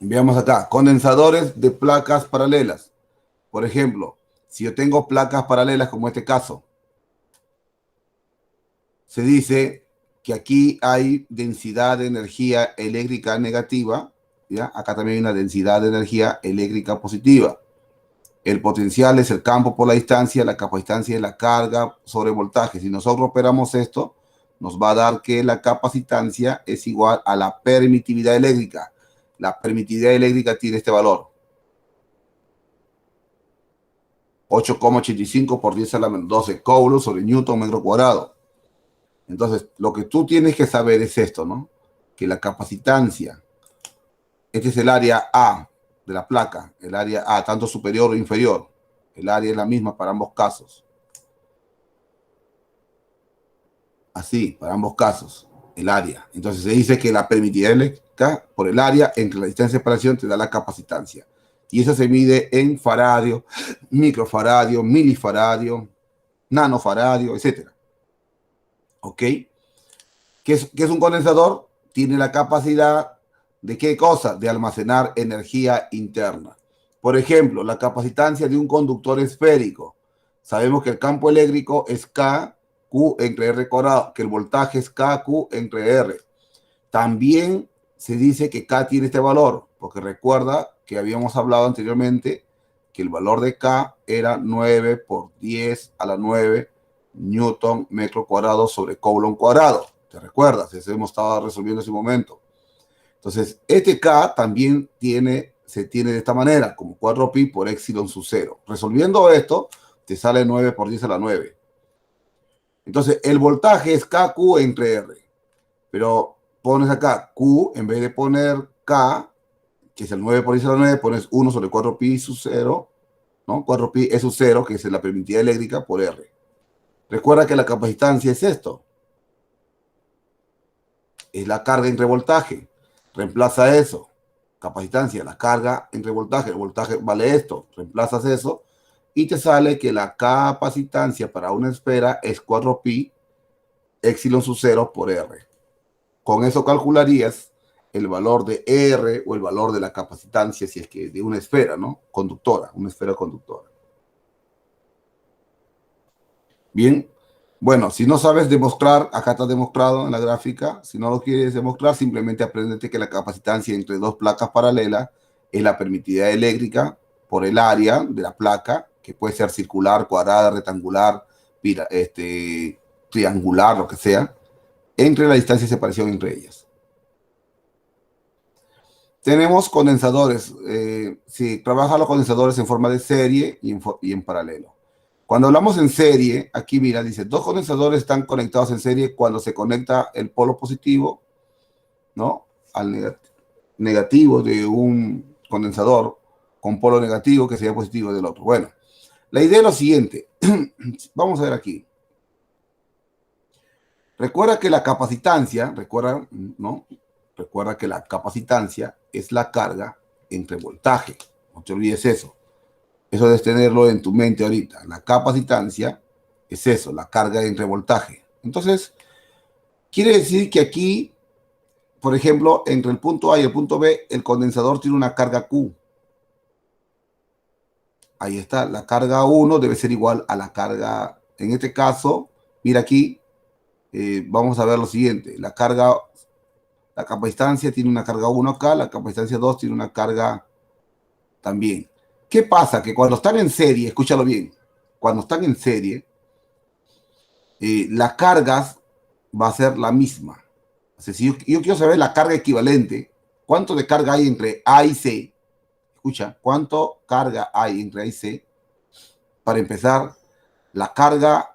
[SPEAKER 1] Veamos acá. Condensadores de placas paralelas. Por ejemplo, si yo tengo placas paralelas como este caso, se dice que aquí hay densidad de energía eléctrica negativa. ¿Ya? Acá también hay una densidad de energía eléctrica positiva. El potencial es el campo por la distancia, la capacitancia es la carga sobre voltaje. Si nosotros operamos esto, nos va a dar que la capacitancia es igual a la permitividad eléctrica. La permitividad eléctrica tiene este valor. 8,85 por 10 a la menos 12 coulombs sobre Newton metro cuadrado. Entonces, lo que tú tienes que saber es esto, ¿no? Que la capacitancia, este es el área A de la placa, el área A, tanto superior o inferior. El área es la misma para ambos casos. Así, para ambos casos, el área. Entonces se dice que la permitividad eléctrica por el área entre la distancia de separación te da la capacitancia. Y eso se mide en faradio, microfaradio, milifaradio, nanofaradio, etc. ¿Ok? ¿Qué es un condensador? Tiene la capacidad de ¿qué cosa? De almacenar energía interna. Por ejemplo, la capacitancia de un conductor esférico. Sabemos que el campo eléctrico es K, Q entre R cuadrado, que el voltaje es K, Q entre R. También se dice que K tiene este valor, porque recuerda que habíamos hablado anteriormente que el valor de K era 9 por 10 a la 9 Newton metro cuadrado sobre Coulomb cuadrado. ¿Te recuerdas? Eso hemos estado resolviendo en ese momento. Entonces, este K también se tiene de esta manera, como 4pi por epsilon sub 0. Resolviendo esto, te sale 9 por 10 a la 9. Entonces, el voltaje es KQ entre R. Pero pones acá Q, en vez de poner K, que es el 9 por 10 a la 9, pones 1 sobre 4pi sub 0, ¿no? 4pi es sub 0, que es la permitida eléctrica, por R. Recuerda que la capacitancia es esto. Es la carga entre voltaje. Reemplaza eso. Capacitancia, la carga entre voltaje. El voltaje vale esto. Reemplazas eso y te sale que la capacitancia para una esfera es 4pi epsilon sub 0 por R. Con eso calcularías el valor de R o el valor de la capacitancia, si es que de una esfera, ¿no? Conductora, una esfera conductora. Bien, bueno, si no sabes demostrar, acá está demostrado en la gráfica, si no lo quieres demostrar, simplemente aprendete que la capacitancia entre dos placas paralelas es la permitividad eléctrica por el área de la placa, que puede ser circular, cuadrada, rectangular, triangular, lo que sea, entre la distancia de separación entre ellas. Tenemos condensadores. Si trabaja los condensadores en forma de serie y en paralelo. Cuando hablamos en serie, aquí mira, dice, dos condensadores están conectados en serie cuando se conecta el polo positivo, ¿no? Al negativo de un condensador con polo negativo que sería positivo del otro. Bueno, la idea es lo siguiente. Vamos a ver aquí. Recuerda que la capacitancia, recuerda, ¿no? Recuerda que la capacitancia es la carga entre voltaje. No te olvides eso. Eso debes tenerlo en tu mente ahorita. La capacitancia es eso, la carga entre voltaje. Entonces, quiere decir que aquí, por ejemplo, entre el punto A y el punto B, el condensador tiene una carga Q. Ahí está, la carga 1 debe ser igual a la carga, en este caso, mira aquí, vamos a ver lo siguiente. La capacitancia tiene una carga 1 acá, la capacitancia 2 tiene una carga también. ¿Qué pasa? Que cuando están en serie, escúchalo bien, cuando están en serie, las cargas va a ser la misma. O sea, si yo quiero saber la carga equivalente, ¿cuánto de carga hay entre A y C? Escucha, ¿cuánto carga hay entre A y C? Para empezar, la carga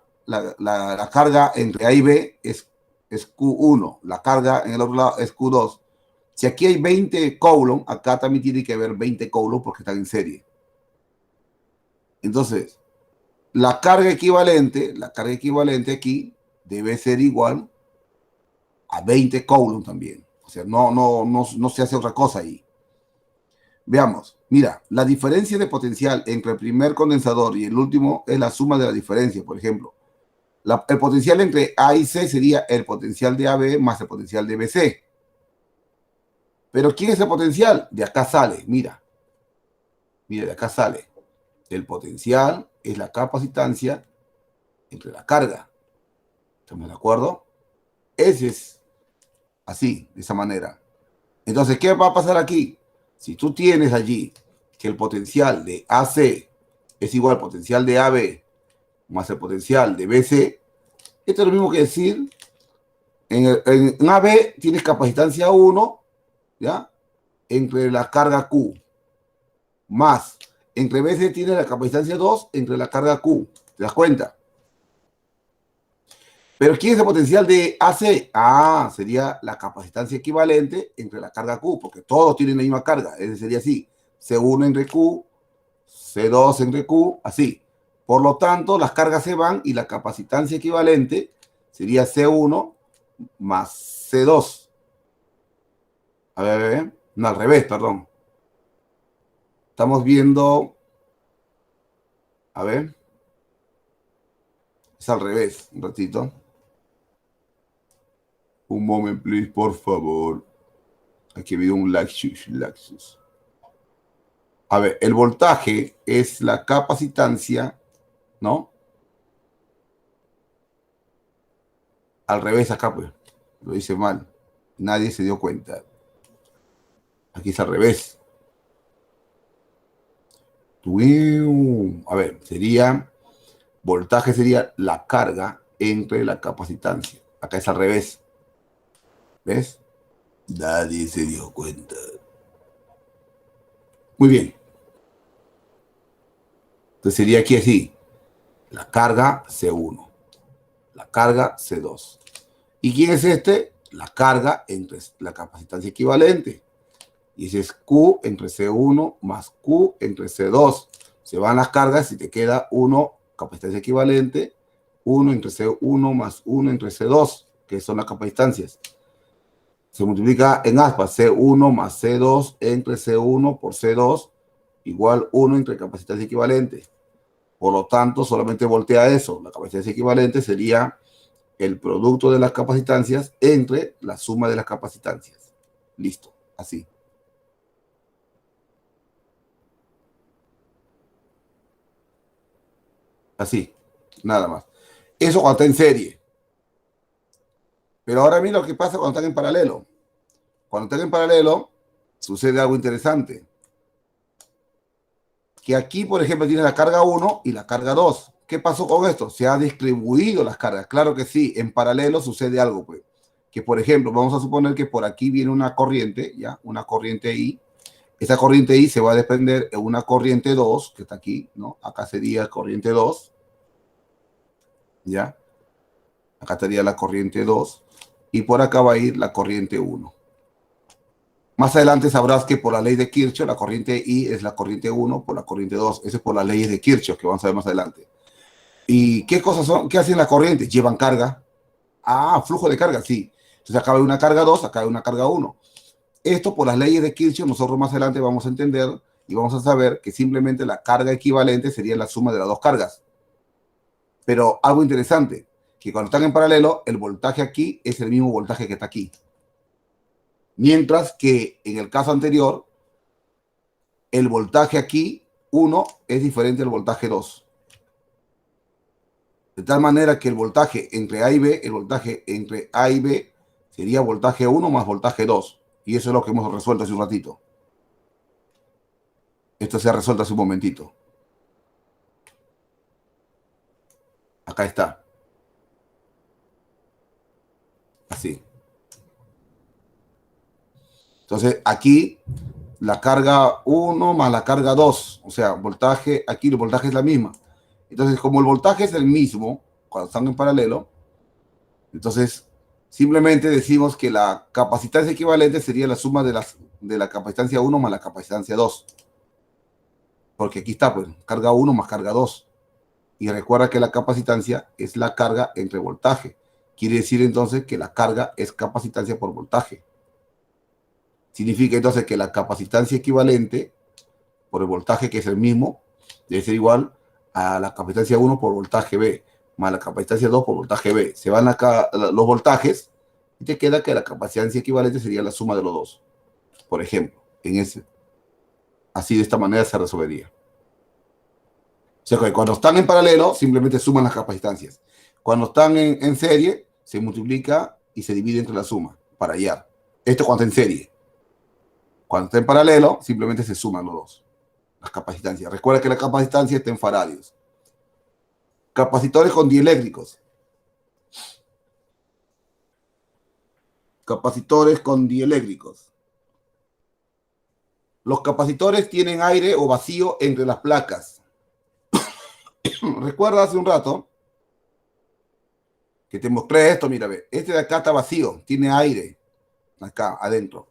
[SPEAKER 1] entre A y B es Q1, la carga en el otro lado es Q2. Si aquí hay 20 coulomb, acá también tiene que haber 20 coulomb porque están en serie. Entonces, la carga equivalente aquí debe ser igual a 20 coulomb también. O sea, no se hace otra cosa ahí. Veamos, mira, la diferencia de potencial entre el primer condensador y el último es la suma de la diferencia. Por ejemplo, el potencial entre A y C sería el potencial de AB más el potencial de BC. Pero ¿quién es el potencial? De acá sale, mira. Mira, de acá sale. El potencial es la capacitancia entre la carga. ¿Estamos de acuerdo? Ese es así, de esa manera. Entonces, ¿qué va a pasar aquí? Si tú tienes allí que el potencial de AC es igual al potencial de AB más el potencial de BC, esto es lo mismo que decir, en AB tienes capacitancia 1, ¿ya? Entre la carga Q, más entre BC tienes la capacitancia 2 entre la carga Q. ¿Te das cuenta? Pero ¿quién es el potencial de AC? Ah, sería la capacitancia equivalente entre la carga Q, porque todos tienen la misma carga. Ese sería así. C1 entre Q, C2 entre Q, así. Por lo tanto, las cargas se van y la capacitancia equivalente sería C1 más C2. A ver. No, al revés, perdón. Estamos viendo... A ver. Es al revés, un ratito. Un moment, please, por favor. Aquí ha habido un lapsus. A ver, el voltaje es la capacitancia, ¿no? Al revés acá, pues. Lo hice mal. Nadie se dio cuenta. Aquí es al revés. A ver, voltaje sería la carga entre la capacitancia. Acá es al revés. ¿Ves? Nadie se dio cuenta. Muy bien. Entonces sería aquí así. La carga C1. La carga C2. ¿Y quién es este? La carga entre la capacitancia equivalente. Y ese es Q entre C1 más Q entre C2. Se van las cargas y te queda 1, capacitancia equivalente, 1 entre C1 más 1 entre C2, que son las capacitancias. Se multiplica en aspas, C1 más C2 entre C1 por C2, igual 1 entre capacitancia equivalente. Por lo tanto, solamente voltea eso. La capacitancia equivalente sería el producto de las capacitancias entre la suma de las capacitancias. Listo, así. Así, nada más. Eso cuando está en serie. Pero ahora mira lo que pasa cuando están en paralelo. Cuando están en paralelo, sucede algo interesante. Que aquí, por ejemplo, tiene la carga 1 y la carga 2. ¿Qué pasó con esto? Se ha distribuido las cargas. Claro que sí, en paralelo sucede algo, pues. Que, por ejemplo, vamos a suponer que por aquí viene una corriente, ¿ya? Una corriente I. Esa corriente I se va a desprender en una corriente 2, que está aquí, ¿no? Acá sería corriente 2, ¿ya? Acá estaría la corriente 2. Y por acá va a ir la corriente 1. Más adelante sabrás que por la ley de Kirchhoff, la corriente I es la corriente 1 por la corriente 2. Eso es por las leyes de Kirchhoff, que vamos a ver más adelante. ¿Y qué cosas son? ¿Qué hacen las corrientes? Llevan carga. Ah, flujo de carga, sí. Entonces acá hay una carga 2, acá hay una carga 1. Esto por las leyes de Kirchhoff, nosotros más adelante vamos a entender y vamos a saber que simplemente la carga equivalente sería la suma de las dos cargas. Pero algo interesante, que cuando están en paralelo, el voltaje aquí es el mismo voltaje que está aquí. Mientras que en el caso anterior, el voltaje aquí, 1, es diferente al voltaje 2. De tal manera que el voltaje entre A y B, el voltaje entre A y B sería voltaje 1 más voltaje 2. Y eso es lo que hemos resuelto hace un ratito. Esto se ha resuelto hace un momentito. Acá está. Así. Entonces, aquí la carga 1 más la carga 2. O sea, voltaje, aquí el voltaje es la misma. Entonces, como el voltaje es el mismo, cuando están en paralelo, entonces simplemente decimos que la capacitancia equivalente sería la suma de la capacitancia 1 más la capacitancia 2. Porque aquí está, pues, carga 1 más carga 2. Y recuerda que la capacitancia es la carga entre voltaje. Quiere decir entonces que la carga es capacitancia por voltaje. Significa entonces que la capacitancia equivalente por el voltaje, que es el mismo, debe ser igual a la capacitancia 1 por voltaje B, más la capacitancia 2 por voltaje B. Se van acá los voltajes y te queda que la capacitancia equivalente sería la suma de los dos. Por ejemplo, así de esta manera se resolvería. O sea que cuando están en paralelo, simplemente suman las capacitancias. Cuando están en serie, se multiplica y se divide entre la suma para hallar. Esto cuando está en serie. Cuando está en paralelo, simplemente se suman los dos, las capacitancias. Recuerda que la capacitancia está en faradios. Capacitores con dieléctricos. Capacitores con dieléctricos. Los capacitores tienen aire o vacío entre las placas. Recuerda hace un rato que te mostré esto, mira, ve. Este de acá está vacío, tiene aire acá adentro.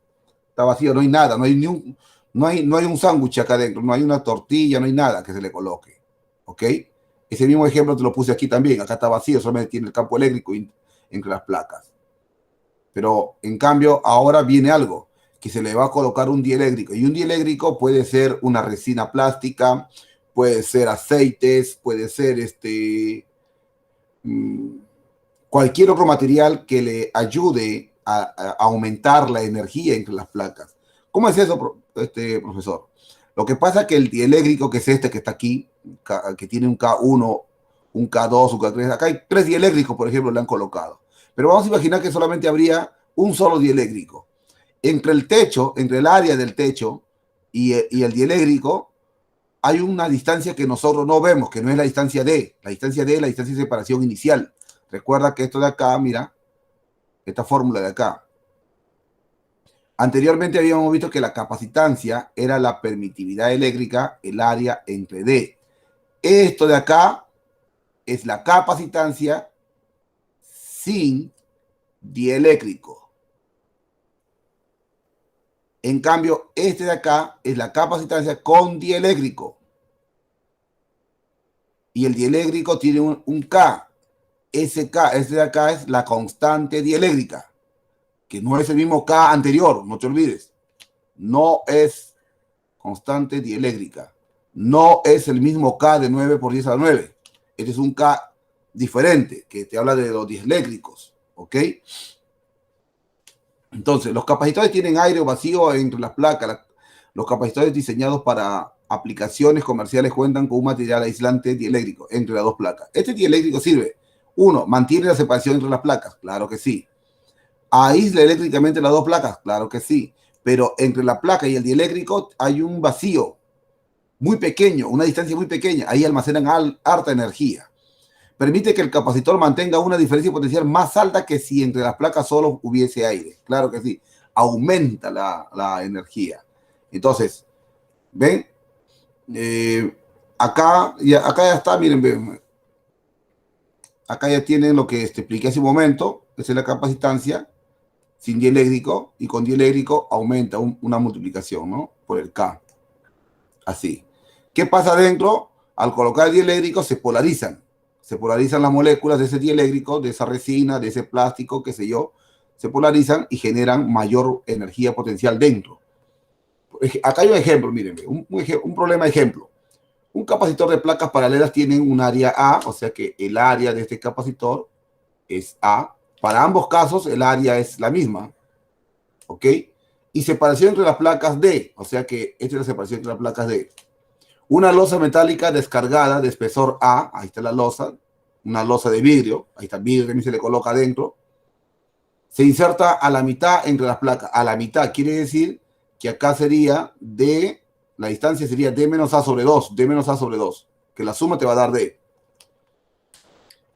[SPEAKER 1] Está vacío, no hay nada, no hay un sándwich acá adentro, no hay una tortilla, no hay nada que se le coloque. ¿Ok? Ese mismo ejemplo te lo puse aquí también. Acá está vacío, solamente tiene el campo eléctrico entre las placas. Pero, en cambio, ahora viene algo, que se le va a colocar un dieléctrico. Y un dieléctrico puede ser una resina plástica, puede ser aceites, puede ser cualquier otro material que le ayude a aumentar la energía entre las placas. ¿Cómo es eso, profesor? Lo que pasa es que el dieléctrico, que es este que está aquí, que tiene un K1, un K2, un K3, acá hay 3 dieléctricos, por ejemplo, le han colocado. Pero vamos a imaginar que solamente habría un solo dieléctrico. Entre el techo, entre el área del techo y el dieléctrico, hay una distancia que nosotros no vemos, que no es la distancia D. La distancia D es la distancia de separación inicial. Recuerda que esto de acá, mira, esta fórmula de acá. Anteriormente habíamos visto que la capacitancia era la permitividad eléctrica, el área entre D. Esto de acá es la capacitancia sin dieléctrico. En cambio, este de acá es la capacitancia con dieléctrico. Y el dieléctrico tiene un K. Ese de acá es la constante dieléctrica, que no es el mismo K anterior, no te olvides. No es constante dieléctrica. No es el mismo K de 9 por 10 a la 9. Este es un K diferente, que te habla de los dieléctricos, ¿ok? Entonces, los capacitores tienen aire o vacío entre las placas. Los capacitores diseñados para aplicaciones comerciales cuentan con un material aislante dieléctrico entre las dos placas. Este dieléctrico sirve, uno, mantiene la separación entre las placas, claro que sí. Aísla eléctricamente las dos placas, claro que sí. Pero entre la placa y el dieléctrico hay un vacío muy pequeño, una distancia muy pequeña. Ahí almacenan harta energía. Permite que el capacitor mantenga una diferencia potencial más alta que si entre las placas solo hubiese aire. Claro que sí. Aumenta la energía. Entonces, ¿ven? Acá ya está, miren, ven. Acá ya tienen lo que expliqué hace un momento. Esa es la capacitancia sin dieléctrico, y con dieléctrico aumenta una multiplicación, ¿no? Por el K. Así. ¿Qué pasa adentro? Al colocar el dieléctrico se polarizan las moléculas de ese dieléctrico, de esa resina, de ese plástico, qué sé yo, se polarizan y generan mayor energía potencial dentro. Acá hay un ejemplo, miren, un problema ejemplo. Un capacitor de placas paralelas tiene un área A, o sea que el área de este capacitor es A. Para ambos casos el área es la misma, ¿ok? Y separación entre las placas D, o sea que esta es la separación entre las placas D. Una losa metálica descargada de espesor A, ahí está la losa, una losa de vidrio, ahí está el vidrio, también se le coloca adentro, se inserta a la mitad entre las placas. A la mitad quiere decir que acá sería D, la distancia sería D menos A sobre 2, D menos A sobre 2, que la suma te va a dar D.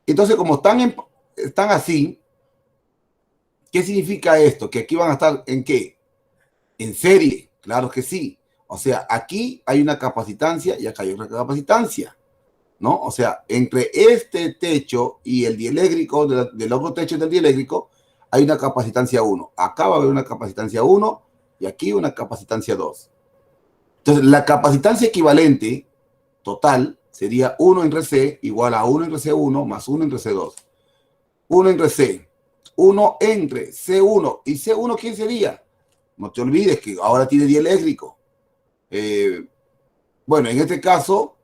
[SPEAKER 1] Entonces, como están así, ¿qué significa esto? Que aquí van a estar ¿en qué? En serie, claro que sí. O sea, aquí hay una capacitancia y acá hay otra capacitancia, ¿no? O sea, entre este techo y el dieléctrico, del otro techo del dieléctrico, hay una capacitancia 1. Acá va a haber una capacitancia 1 y aquí una capacitancia 2. Entonces, la capacitancia equivalente total sería 1 entre C igual a 1 entre C1 más 1 entre C2. 1 entre C, 1 entre C1. ¿Y C1 quién sería? No te olvides que ahora tiene dieléctrico. Bueno, en este caso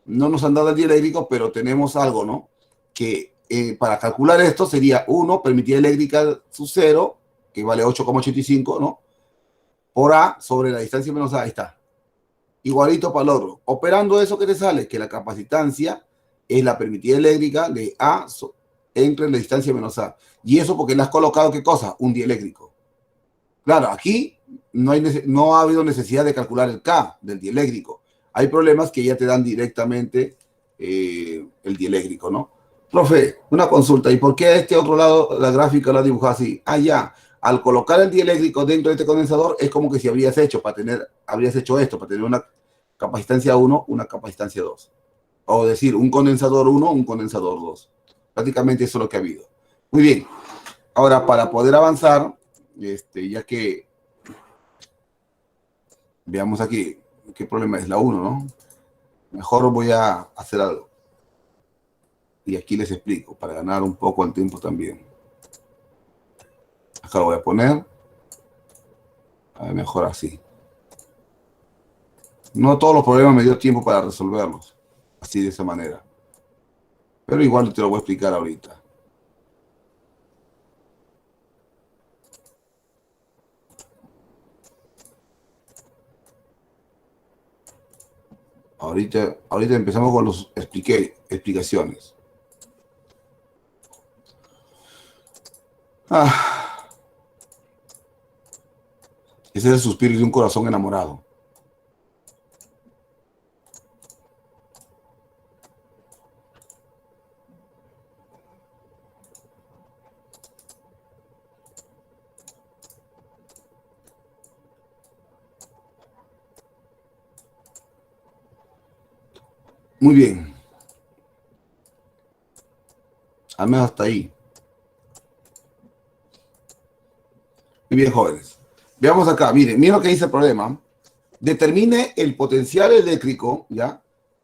[SPEAKER 1] no nos han dado el dieléctrico, pero tenemos algo, ¿no? Que para calcular esto sería 1 permitida eléctrica sub 0, que vale 8,85, ¿no? Por A sobre la distancia menos A, ahí está. Igualito para el otro. Operando eso, ¿qué te sale? Que la capacitancia es la permitida eléctrica de A entre la distancia menos A. Y eso porque le has colocado, ¿qué cosa? Un dieléctrico. Claro, aquí no ha habido necesidad de calcular el K del dieléctrico. Hay problemas que ya te dan directamente el dieléctrico, ¿no? Profe, una consulta. ¿Y por qué a este otro lado la gráfica la dibujó así? Ah, ya. Al colocar el dieléctrico dentro de este condensador es como que si habrías hecho esto, para tener una capacitancia 1, una capacitancia 2. O decir, un condensador 1, un condensador 2. Prácticamente eso es lo que ha habido. Muy bien. Ahora, para poder avanzar, ya que veamos aquí qué problema es la 1, ¿no? Mejor voy a hacer algo. Y aquí les explico, para ganar un poco el tiempo también. Acá lo voy a poner. A ver, mejor así. No todos los problemas me dio tiempo para resolverlos. Así, de esa manera. Pero igual te lo voy a explicar ahorita. Ahorita empezamos con las explicaciones. Ese es el suspiro de un corazón enamorado. Muy bien. Al menos hasta ahí. Muy bien, jóvenes. Veamos acá. Miren lo que dice el problema. Determine el potencial eléctrico, ¿ya?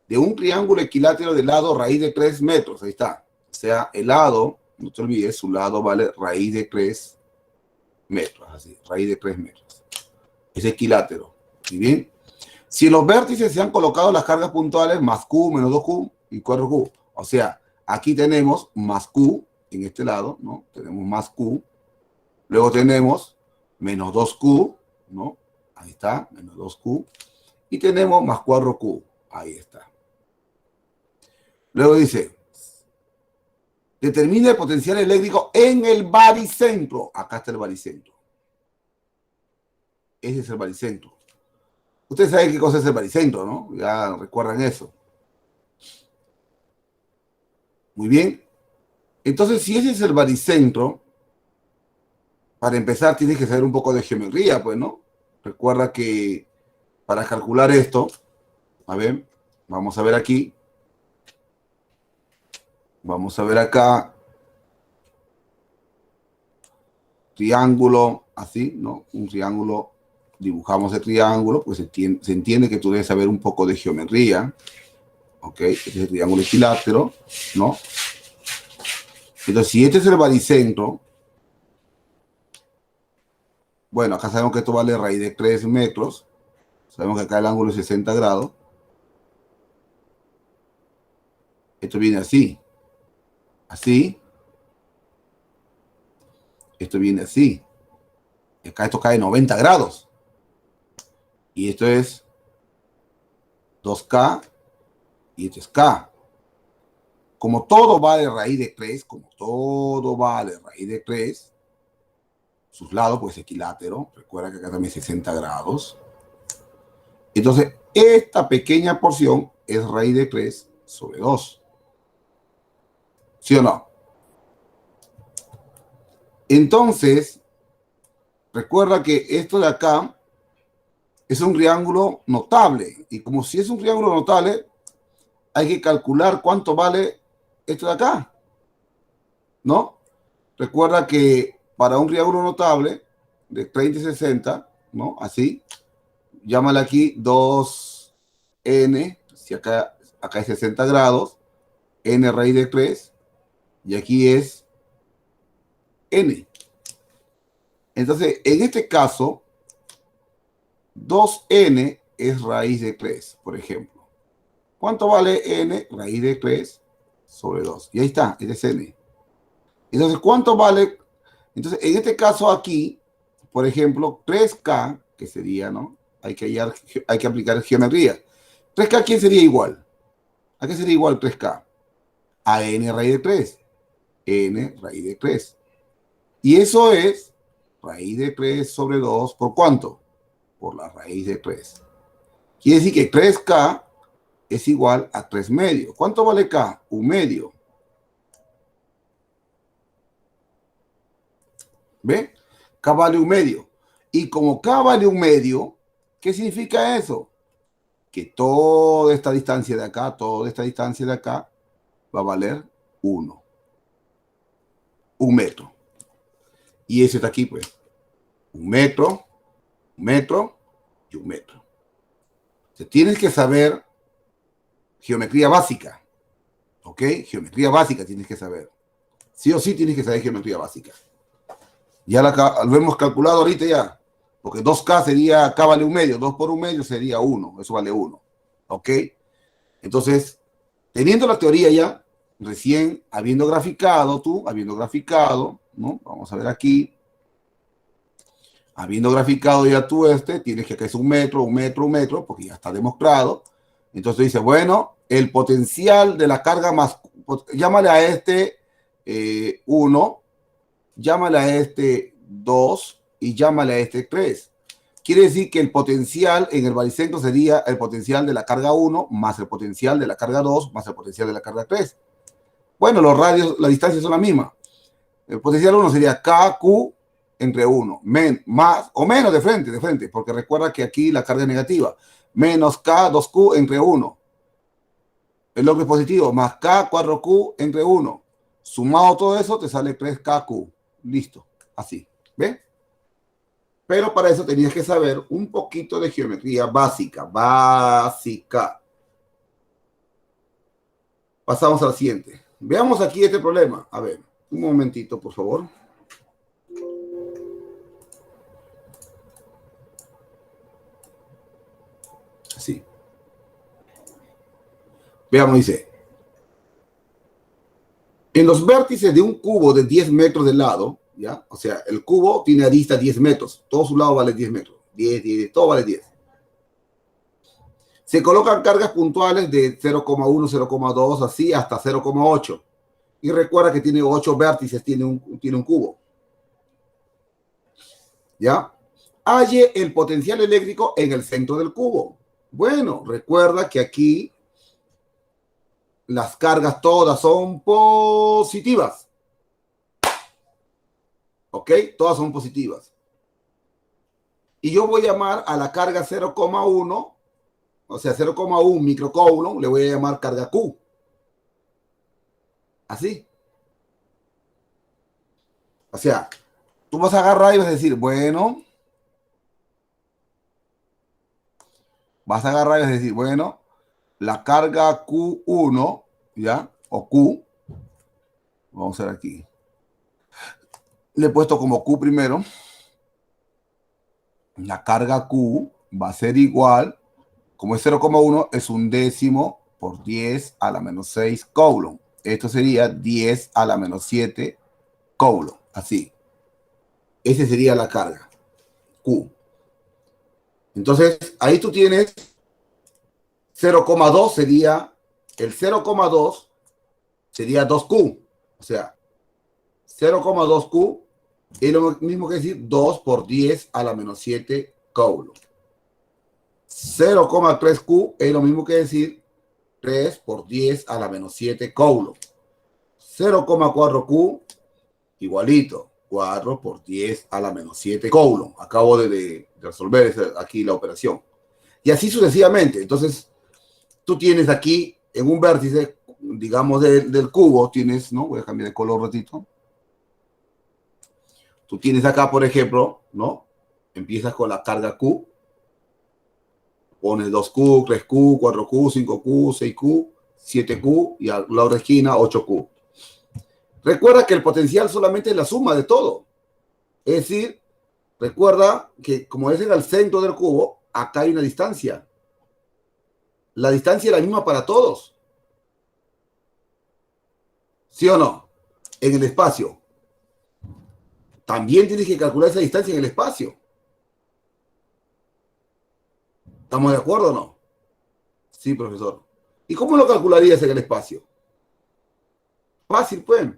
[SPEAKER 1] De un triángulo equilátero de lado raíz de 3 metros. Ahí está. O sea, el lado, no te olvides, su lado vale raíz de 3 metros. Así, raíz de 3 metros. Es equilátero. ¿Sí bien? Si los vértices se han colocado las cargas puntuales más Q menos 2Q y 4Q. O sea, aquí tenemos más Q en este lado, ¿no? Tenemos más Q. Luego tenemos menos 2Q, ¿no? Ahí está, menos 2Q. Y tenemos más 4Q. Ahí está. Luego dice, determina el potencial eléctrico en el baricentro. Acá está el baricentro. Ese es el baricentro. Ustedes saben qué cosa es el baricentro, ¿no? Ya recuerdan eso. Muy bien. Entonces, si ese es el baricentro, para empezar tienes que saber un poco de geometría, pues, ¿no? Recuerda que para calcular esto, a ver, vamos a ver aquí. Vamos a ver acá. Triángulo, así, ¿no? Un triángulo, dibujamos el triángulo, pues se entiende que tú debes saber un poco de geometría. ¿Ok? Este es el triángulo equilátero, ¿no? Entonces, si este es el baricentro, bueno, acá sabemos que esto vale raíz de 3 metros. Sabemos que acá el ángulo es 60 grados. Esto viene así. Así. Esto viene así. Y acá esto cae 90 grados. Y esto es 2K. Y esto es K. Como todo vale raíz de 3, como todo vale raíz de 3, sus lados, pues equilátero. Recuerda que acá también es 60 grados. Entonces, esta pequeña porción es raíz de 3 sobre 2. ¿Sí o no? Entonces, recuerda que esto de acá es un triángulo notable. Y como si es un triángulo notable, hay que calcular cuánto vale esto de acá, ¿no? Recuerda que para un triángulo notable de 30 y 60, ¿no? Así, llámale aquí 2n, si acá es 60 grados, n raíz de 3, y aquí es n. Entonces, en este caso, 2n es raíz de 3, por ejemplo. ¿Cuánto vale n raíz de 3 sobre 2? Y ahí está, este es n. Entonces, ¿cuánto vale? Entonces, en este caso aquí, por ejemplo, 3K, que sería, ¿no? Hay que aplicar geometría. 3K, ¿quién sería igual? ¿A qué sería igual 3K? A n raíz de 3. N raíz de 3. Y eso es raíz de 3 sobre 2, ¿por cuánto? Por la raíz de 3. Quiere decir que 3K es igual a 3 medios. ¿Cuánto vale K? 1 medio. ¿Ve? K vale 1 medio. Y como K vale 1 medio, ¿qué significa eso? Que toda esta distancia de acá, toda esta distancia de acá, va a valer 1. 1 metro. Y ese está aquí, pues. 1 metro, 1 metro y 1 metro. Entonces, tienes que saber geometría básica. ¿Ok? Geometría básica tienes que saber. Sí o sí tienes que saber geometría básica. Ya lo hemos calculado ahorita ya. Porque 2K sería, K vale 1 medio. 2 por 1 medio sería 1. Eso vale 1. ¿Ok? Entonces, teniendo la teoría ya, recién habiendo graficado tú, ¿no? Vamos a ver aquí. Habiendo graficado ya tú tienes que es 1 metro, 1 metro, 1 metro, porque ya está demostrado. Entonces dice, bueno, el potencial de la carga más, llámale a 1, llámale a 2 y llámale a 3. Quiere decir que el potencial en el baricentro sería el potencial de la carga 1 más el potencial de la carga 2 más el potencial de la carga 3. Bueno, los radios, las distancias son las mismas. El potencial 1 sería KQ entre 1, más o menos de frente, porque recuerda que aquí la carga es negativa. Menos K 2Q entre 1. El log es positivo, más K 4Q entre 1. Sumado todo eso, te sale 3KQ. Listo, así. ¿Ves? Pero para eso tenías que saber un poquito de geometría básica. Pasamos al siguiente. Veamos aquí este problema. A ver, un momentito, por favor. Así. Veamos, dice. En los vértices de un cubo de 10 metros de lado, ¿ya? O sea, el cubo tiene arista 10 metros. Todo su lado vale 10 metros. 10, 10, todo vale 10. Se colocan cargas puntuales de 0,1, 0,2, así hasta 0,8. Y recuerda que tiene 8 vértices, tiene un cubo. ¿Ya? Halle el potencial eléctrico en el centro del cubo. Bueno, recuerda que aquí las cargas todas son positivas. ¿Ok? Todas son positivas. Y yo voy a llamar a la carga 0,1, o sea, 0,1 microcoulomb, le voy a llamar carga Q. Así. O sea, tú vas a agarrar y vas a decir, bueno, la carga Q1, ¿ya? O Q, vamos a ver aquí. Le he puesto como Q primero. La carga Q va a ser igual, como es 0,1, es un décimo por 10 a la menos 6 coulomb. Esto sería 10 a la menos 7 coulomb, así. Esa sería la carga Q. Entonces, ahí tú tienes 0,2 sería, el 0,2 sería 2Q. O sea, 0,2Q es lo mismo que decir 2 por 10 a la menos 7 coulomb. 0,3Q es lo mismo que decir 3 por 10 a la menos 7 coulomb. 0,4Q igualito, 4 por 10 a la menos 7 coulomb. Acabo de resolver aquí la operación. Y así sucesivamente. Entonces, tú tienes aquí en un vértice, digamos, del cubo, tienes, ¿no? Voy a cambiar de color un ratito. Tú tienes acá, por ejemplo, ¿no? Empiezas con la carga Q. Pones 2Q, 3Q, 4Q, 5Q, 6Q, 7Q y a la otra esquina 8Q. Recuerda que el potencial solamente es la suma de todo. Es decir, recuerda que como es en el centro del cubo, acá hay una distancia. La distancia es la misma para todos. ¿Sí o no? En el espacio. También tienes que calcular esa distancia en el espacio. ¿Estamos de acuerdo o no? Sí, profesor. ¿Y cómo lo calcularías en el espacio? Fácil, pues.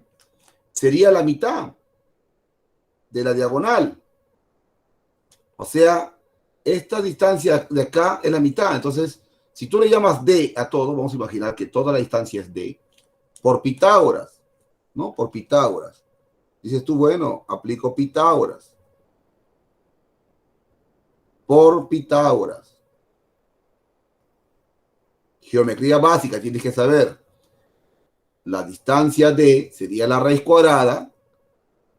[SPEAKER 1] Sería la mitad de la diagonal. O sea, esta distancia de acá es la mitad. Entonces, si tú le llamas D a todo, vamos a imaginar que toda la distancia es D, por Pitágoras, ¿no? Por Pitágoras. Dices tú, bueno, aplico Pitágoras. Por Pitágoras. Geometría básica, tienes que saber. La distancia D sería la raíz cuadrada,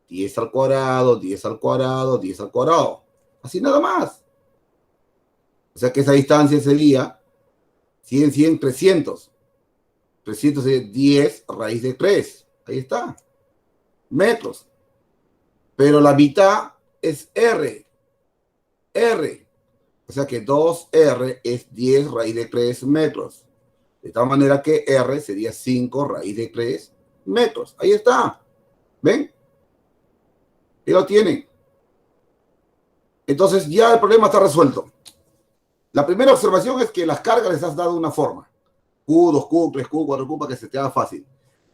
[SPEAKER 1] 10 al cuadrado, 10 al cuadrado, 10 al cuadrado. Así nada más. O sea que esa distancia sería 100, 100, 300. 300 es 10 raíz de 3. Ahí está. Metros. Pero la mitad es R. R. O sea que 2R es 10 raíz de 3 metros. De tal manera que R sería 5 raíz de 3 metros. Ahí está. ¿Ven? Y lo tienen. Entonces ya el problema está resuelto. La primera observación es que las cargas les has dado una forma. Q, 2Q, 3Q, 4Q, para que se te haga fácil.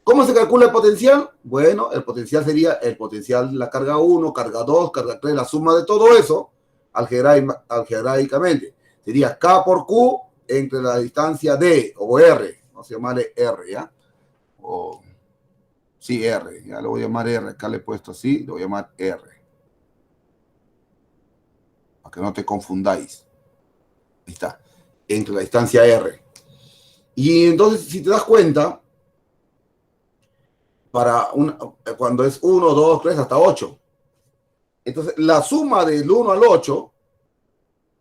[SPEAKER 1] ¿Cómo se calcula el potencial? Bueno, el potencial sería el potencial de la carga 1, carga 2, carga 3, la suma de todo eso, algebraicamente. Sería K por Q entre la distancia D o R, vamos a llamarle R, ¿ya? O, sí, R, ya lo voy a llamar R, acá le he puesto así, lo voy a llamar R. Para que no te confundáis. Ahí está, entre la distancia R. Y entonces, si te das cuenta, cuando es 1, 2, 3, hasta 8. Entonces, la suma del 1 al 8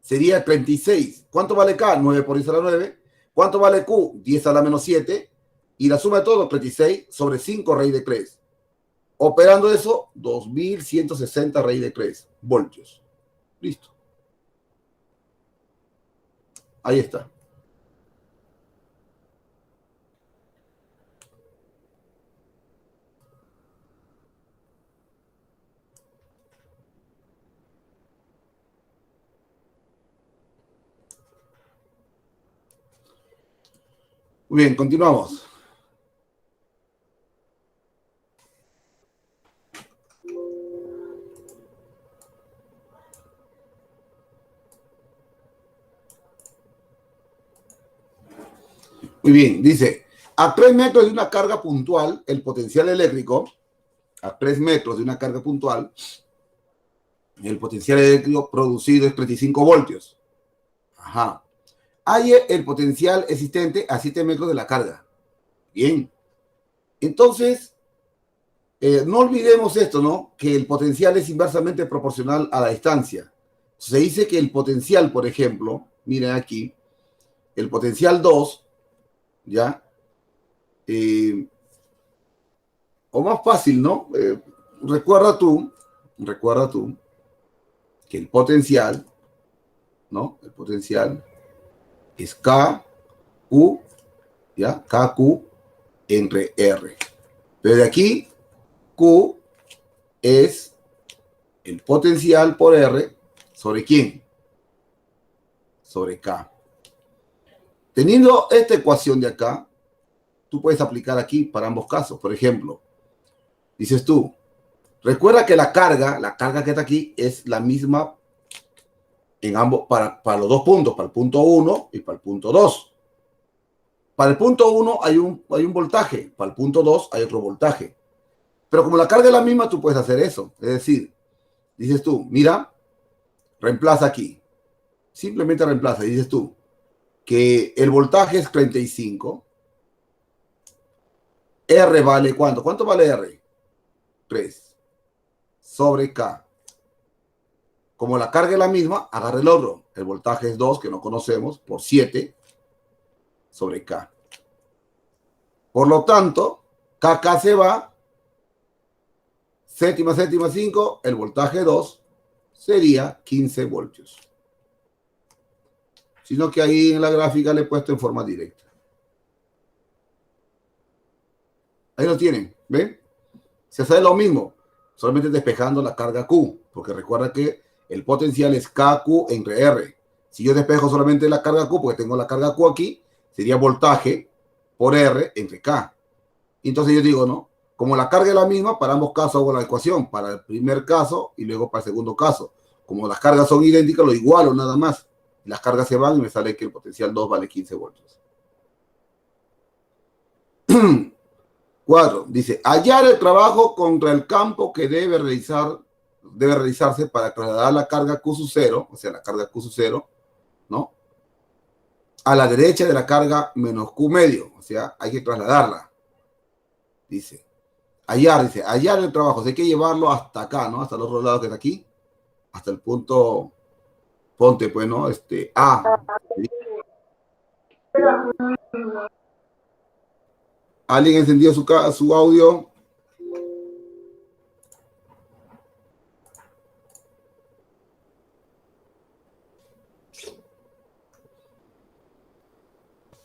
[SPEAKER 1] sería 36. ¿Cuánto vale K? 9 por 10 a la 9. ¿Cuánto vale Q? 10 a la menos 7. Y la suma de todo, 36 sobre 5 raíz de 3. Operando eso, 2160 raíz de 3 voltios. Listo. Ahí está. Muy bien, continuamos. Muy bien, dice, a 3 metros de una carga puntual, el potencial eléctrico, a 3 metros de una carga puntual, el potencial eléctrico producido es 35 voltios. Ajá. Hay el potencial existente a 7 metros de la carga. Bien. Entonces, no olvidemos esto, ¿no? Que el potencial es inversamente proporcional a la distancia. Se dice que el potencial, por ejemplo, miren aquí, el potencial 2, ¿ya? O más fácil, ¿no? Recuerda tú que el potencial, ¿no? El potencial es KQ, ¿ya? KQ entre R. Pero de aquí, Q es el potencial por R sobre ¿quién? Sobre K. Teniendo esta ecuación de acá, tú puedes aplicar aquí para ambos casos. Por ejemplo, dices tú, recuerda que la carga que está aquí es la misma en ambos, para los dos puntos, para el punto 1 y para el punto 2. Para el punto 1 hay un voltaje, para el punto 2 hay otro voltaje. Pero como la carga es la misma, tú puedes hacer eso. Es decir, dices tú, mira, reemplaza aquí. Simplemente reemplaza y dices tú que el voltaje es 35. R vale ¿cuánto? ¿Cuánto vale R? 3 sobre K. Como la carga es la misma, agarra el otro. El voltaje es 2, que no conocemos, por 7 sobre K. Por lo tanto, KK se va, séptima, 5, el voltaje 2 sería 15 voltios. Sino que ahí en la gráfica le he puesto en forma directa. Ahí lo tienen, ¿ven? Se hace lo mismo, solamente despejando la carga Q, porque recuerda que el potencial es KQ entre R. Si yo despejo solamente la carga Q, porque tengo la carga Q aquí, sería voltaje por R entre K. Entonces yo digo, ¿no? Como la carga es la misma, para ambos casos hago la ecuación, para el primer caso y luego para el segundo caso. Como las cargas son idénticas, lo igualo nada más. Las cargas se van y me sale que el potencial 2 vale 15 voltios. 4. Dice, hallar el trabajo contra el campo que debe realizarse para trasladar la carga Q sub 0, o sea, la carga Q sub 0, ¿no? A la derecha de la carga menos Q medio, o sea, hay que trasladarla. Dice, hallar el trabajo, o sea, hay que llevarlo hasta acá, ¿no? Hasta el otro lado que está aquí, hasta el punto, ponte, pues, ¿no? A. ¿Alguien encendió su audio?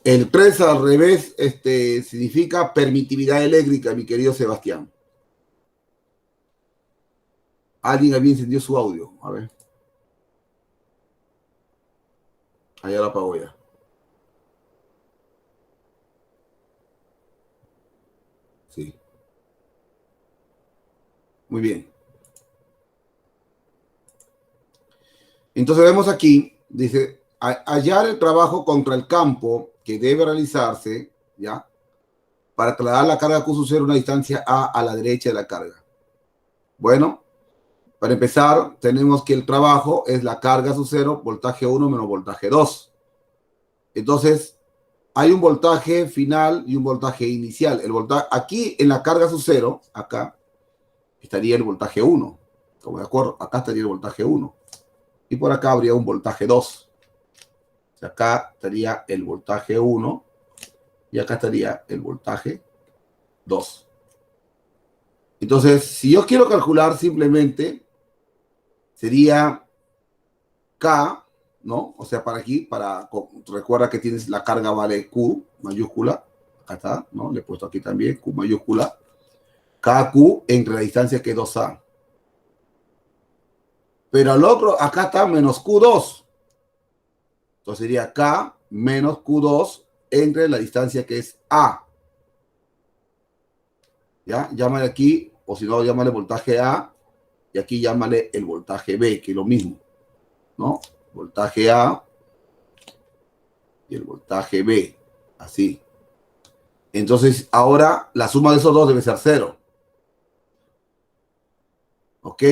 [SPEAKER 1] El 3 al revés significa permitividad eléctrica, mi querido Sebastián. Alguien había encendido su audio. A ver. Allá la apago ya. Sí. Muy bien. Entonces vemos aquí, dice, hallar el trabajo contra el campo que debe realizarse, ¿ya? Para trasladar la carga Q sub 0 a una distancia A la derecha de la carga. Bueno, para empezar, tenemos que el trabajo es la carga sub 0, voltaje 1 menos voltaje 2. Entonces, hay un voltaje final y un voltaje inicial. El voltaje, aquí en la carga sub 0, acá, estaría el voltaje 1. ¿Estamos de acuerdo? Acá estaría el voltaje 1. Y por acá habría un voltaje 2. O sea, acá estaría el voltaje 1 y acá estaría el voltaje 2. Entonces, si yo quiero calcular simplemente, sería K, ¿no? O sea, para aquí, recuerda que tienes la carga vale Q mayúscula, acá está, ¿no? Le he puesto aquí también Q mayúscula, KQ entre la distancia que es 2A. Pero al otro, acá está menos Q2. Entonces sería K menos Q2 entre la distancia que es A. ¿Ya? Llámale aquí, o si no, llámale voltaje A, y aquí llámale el voltaje B, que es lo mismo, ¿no? Voltaje A y el voltaje B, así. Entonces, ahora la suma de esos dos debe ser 0. ¿Ok?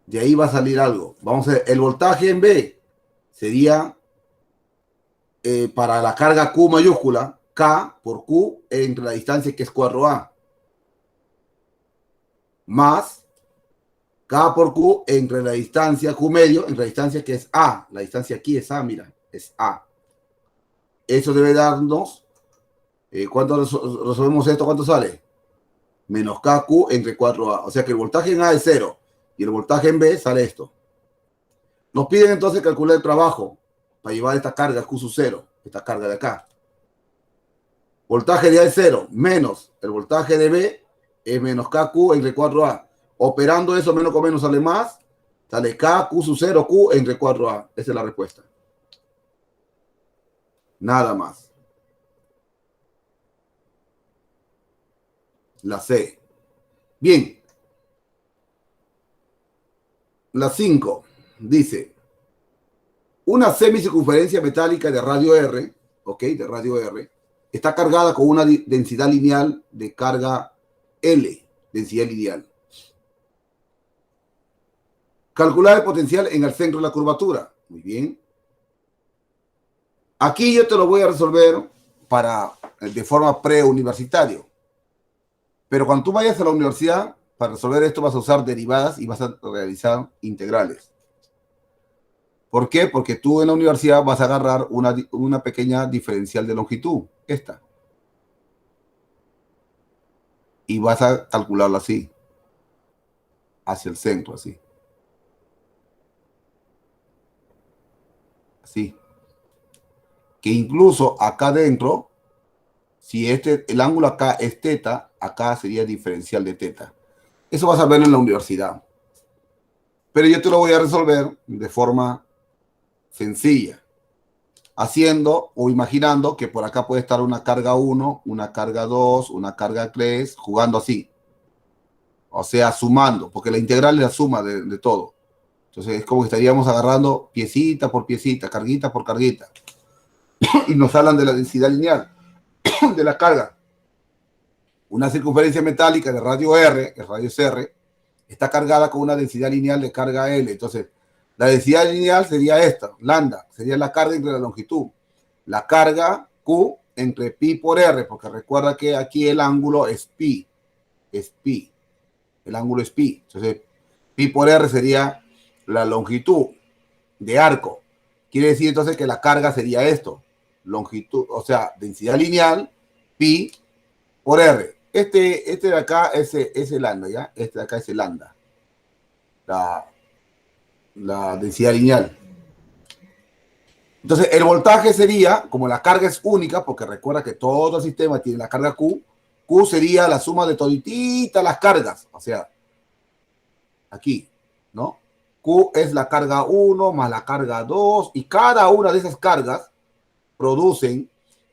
[SPEAKER 1] De ahí va a salir algo. Vamos a ver, el voltaje en B sería para la carga Q mayúscula, K por Q entre la distancia que es 4A, más K por Q entre la distancia Q medio, entre la distancia que es A. La distancia aquí es A, mira, es A. Eso debe darnos, ¿cuánto resolvemos esto? ¿Cuánto sale? Menos KQ entre 4A. O sea que el voltaje en A es 0 y el voltaje en B sale esto. Nos piden entonces calcular el trabajo para llevar esta carga Q sub 0, esta carga de acá. Voltaje de A es 0, menos el voltaje de B es menos KQ entre 4A. Operando eso menos con menos sale más, sale KQ sub 0 Q entre 4A. Esa es la respuesta. Nada más. La C. Bien. La 5 dice, una semicircunferencia metálica de radio R, ¿ok? De radio R, está cargada con una densidad lineal de carga L, densidad lineal. Calcular el potencial en el centro de la curvatura. Muy bien. Aquí yo te lo voy a resolver de forma preuniversitario. Pero cuando tú vayas a la universidad, para resolver esto vas a usar derivadas y vas a realizar integrales. ¿Por qué? Porque tú en la universidad vas a agarrar una pequeña diferencial de longitud, esta. Y vas a calcularla así, hacia el centro, así. Así. Que incluso acá adentro, si el ángulo acá es teta, acá sería diferencial de teta. Eso vas a ver en la universidad. Pero yo te lo voy a resolver de forma sencilla, haciendo o imaginando que por acá puede estar una carga 1, una carga 2, una carga 3, jugando así. O sea, sumando, porque la integral es la suma de todo. Entonces es como que estaríamos agarrando piecita por piecita, carguita por carguita. Y nos hablan de la densidad lineal de la carga. Una circunferencia metálica de radio R, el radio es R, está cargada con una densidad lineal de carga L. Entonces, la densidad lineal sería esta, lambda, sería la carga entre la longitud. La carga Q entre pi por R, porque recuerda que aquí el ángulo es pi. Es pi. El ángulo es pi. Entonces, pi por R sería la longitud de arco. Quiere decir entonces que la carga sería esto. Longitud, o sea, densidad lineal, pi por R. Este de acá es el lambda, ¿ya? Este de acá es el lambda. La densidad lineal. Entonces, el voltaje sería, como la carga es única, porque recuerda que todo el sistema tiene la carga Q, Q sería la suma de todititas las cargas. O sea, aquí, ¿no? Q es la carga 1 más la carga 2, y cada una de esas cargas producen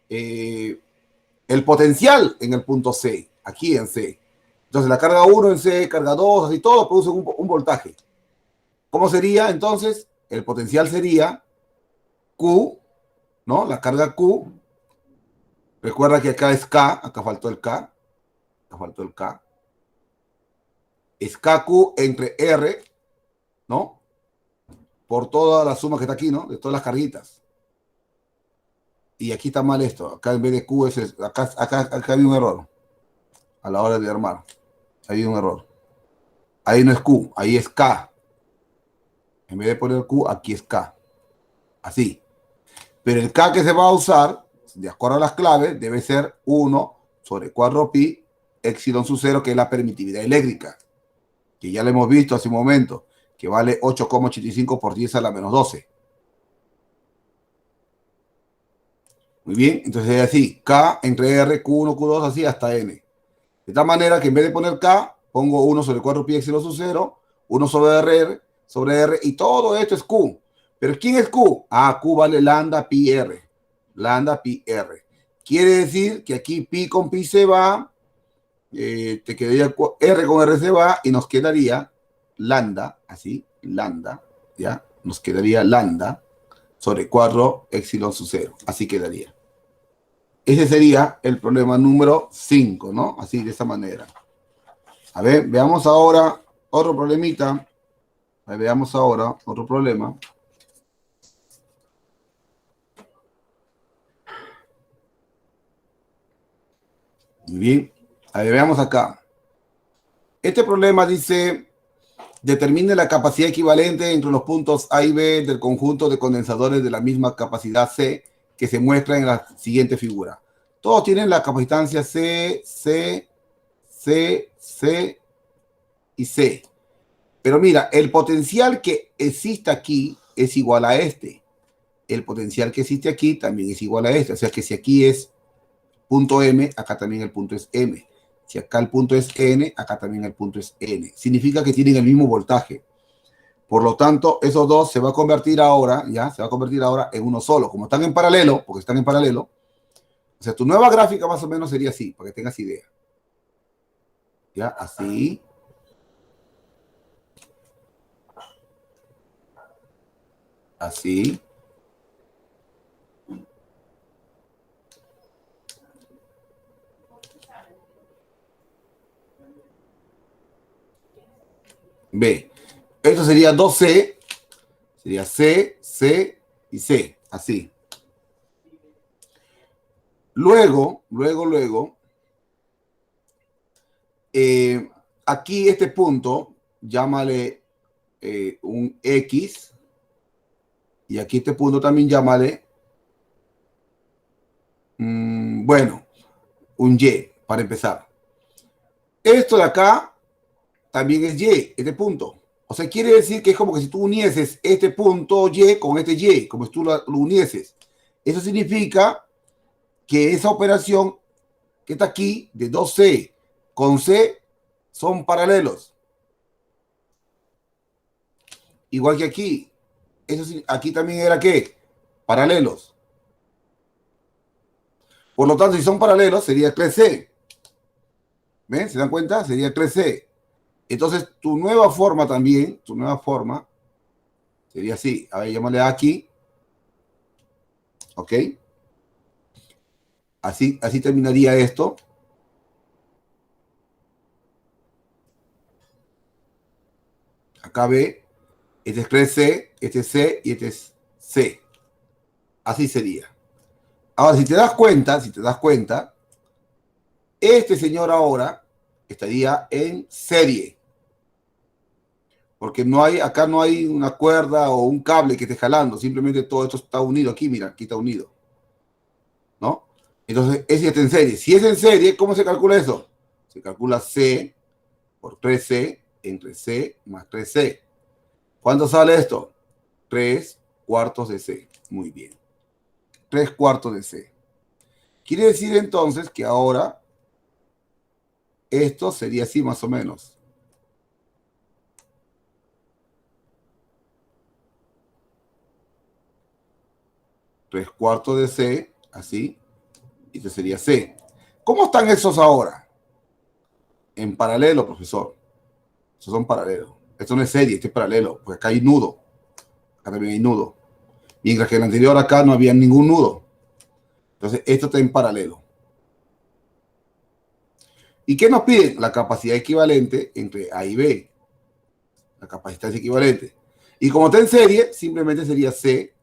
[SPEAKER 1] el potencial en el punto C, aquí en C. Entonces, la carga 1 en C, carga 2, así todo produce un voltaje. ¿Cómo sería entonces? El potencial sería Q, ¿no? La carga Q. Recuerda que acá es K, acá faltó el K. Acá faltó el K. Es KQ entre R, ¿no? Por toda la suma que está aquí, ¿no? De todas las carguitas. Y aquí está mal esto. Acá en vez de Q es... Acá hay un error. A la hora de armar. Hay un error. Ahí no es Q, ahí es K. En vez de poner Q, aquí es K. Así. Pero el K que se va a usar, de acuerdo a las claves, debe ser 1 sobre 4pi epsilon sub 0, que es la permitividad eléctrica. Que ya lo hemos visto hace un momento, que vale 8,85 por 10 a la menos 12. Muy bien, entonces es así, K entre R, Q1, Q2, así hasta N. De tal manera que en vez de poner K, pongo 1 sobre 4pi epsilon sub 0, 1 sobre R, y todo esto es Q. ¿Pero quién es Q? Ah, Q vale lambda pi R. lambda pi r. Quiere decir que aquí pi con pi se va, te quedaría r con r se va y nos quedaría lambda, así, lambda, ¿ya? Nos quedaría lambda sobre 4 epsilon sub 0. Así quedaría. Ese sería el problema número 5, ¿no? Así, de esa manera. A ver, veamos ahora otro problemita. Veamos ahora otro problema. Muy bien. A ver, veamos acá. Este problema dice, determine la capacidad equivalente entre los puntos A y B del conjunto de condensadores de la misma capacidad C que se muestra en la siguiente figura. Todos tienen la capacitancia C, C, C, C y C. Pero mira, el potencial que existe aquí es igual a este. El potencial que existe aquí también es igual a este. O sea que si aquí es punto M, acá también el punto es M. Si acá el punto es N, acá también el punto es N. Significa que tienen el mismo voltaje. Por lo tanto, esos dos se va a convertir ahora, ya, se va a convertir ahora en uno solo. Como están en paralelo, porque están en paralelo, o sea, tu nueva gráfica más o menos sería así, para que tengas idea. Ya, así. Así. B. Esto sería 2C. Sería C, C y C. Así. Luego, aquí este punto, llámale un X. Y aquí este punto también llámale, bueno, un Y, para empezar. Esto de acá también es Y, este punto. O sea, quiere decir que es como que si tú unieses este punto Y con este Y, como si tú lo unieses. Eso significa que esa operación que está aquí, de 2C con C, son paralelos. Igual que aquí. Eso, aquí también era ¿qué? Paralelos. Por lo tanto, si son paralelos, sería 3C. ¿Ven? ¿Se dan cuenta? Sería 3C. Entonces, tu nueva forma también, tu nueva forma, sería así. A ver, llámale aquí. ¿Ok? Así terminaría esto. Acá B. Este es 3C, este es C y este es C. Así sería. Ahora, si te das cuenta, este señor ahora estaría en serie. Porque acá no hay una cuerda o un cable que esté jalando. Simplemente todo esto está unido aquí, mira, aquí está unido. ¿No? Entonces, ese está en serie. Si es en serie, ¿cómo se calcula eso? Se calcula C por 3C entre C más 3C. ¿Cuánto sale esto? 3 cuartos de C. Muy bien. 3 cuartos de C. Quiere decir entonces que ahora esto sería así más o menos. Tres cuartos de C, así. Y este sería C. ¿Cómo están esos ahora? En paralelo, profesor. Esos son paralelos. Esto no es serie, este es paralelo. Porque acá hay nudo. Acá también hay nudo. Mientras que en el anterior acá no había ningún nudo. Entonces, esto está en paralelo. ¿Y qué nos piden? La capacidad equivalente entre A y B. La capacitancia equivalente. Y como está en serie, simplemente sería C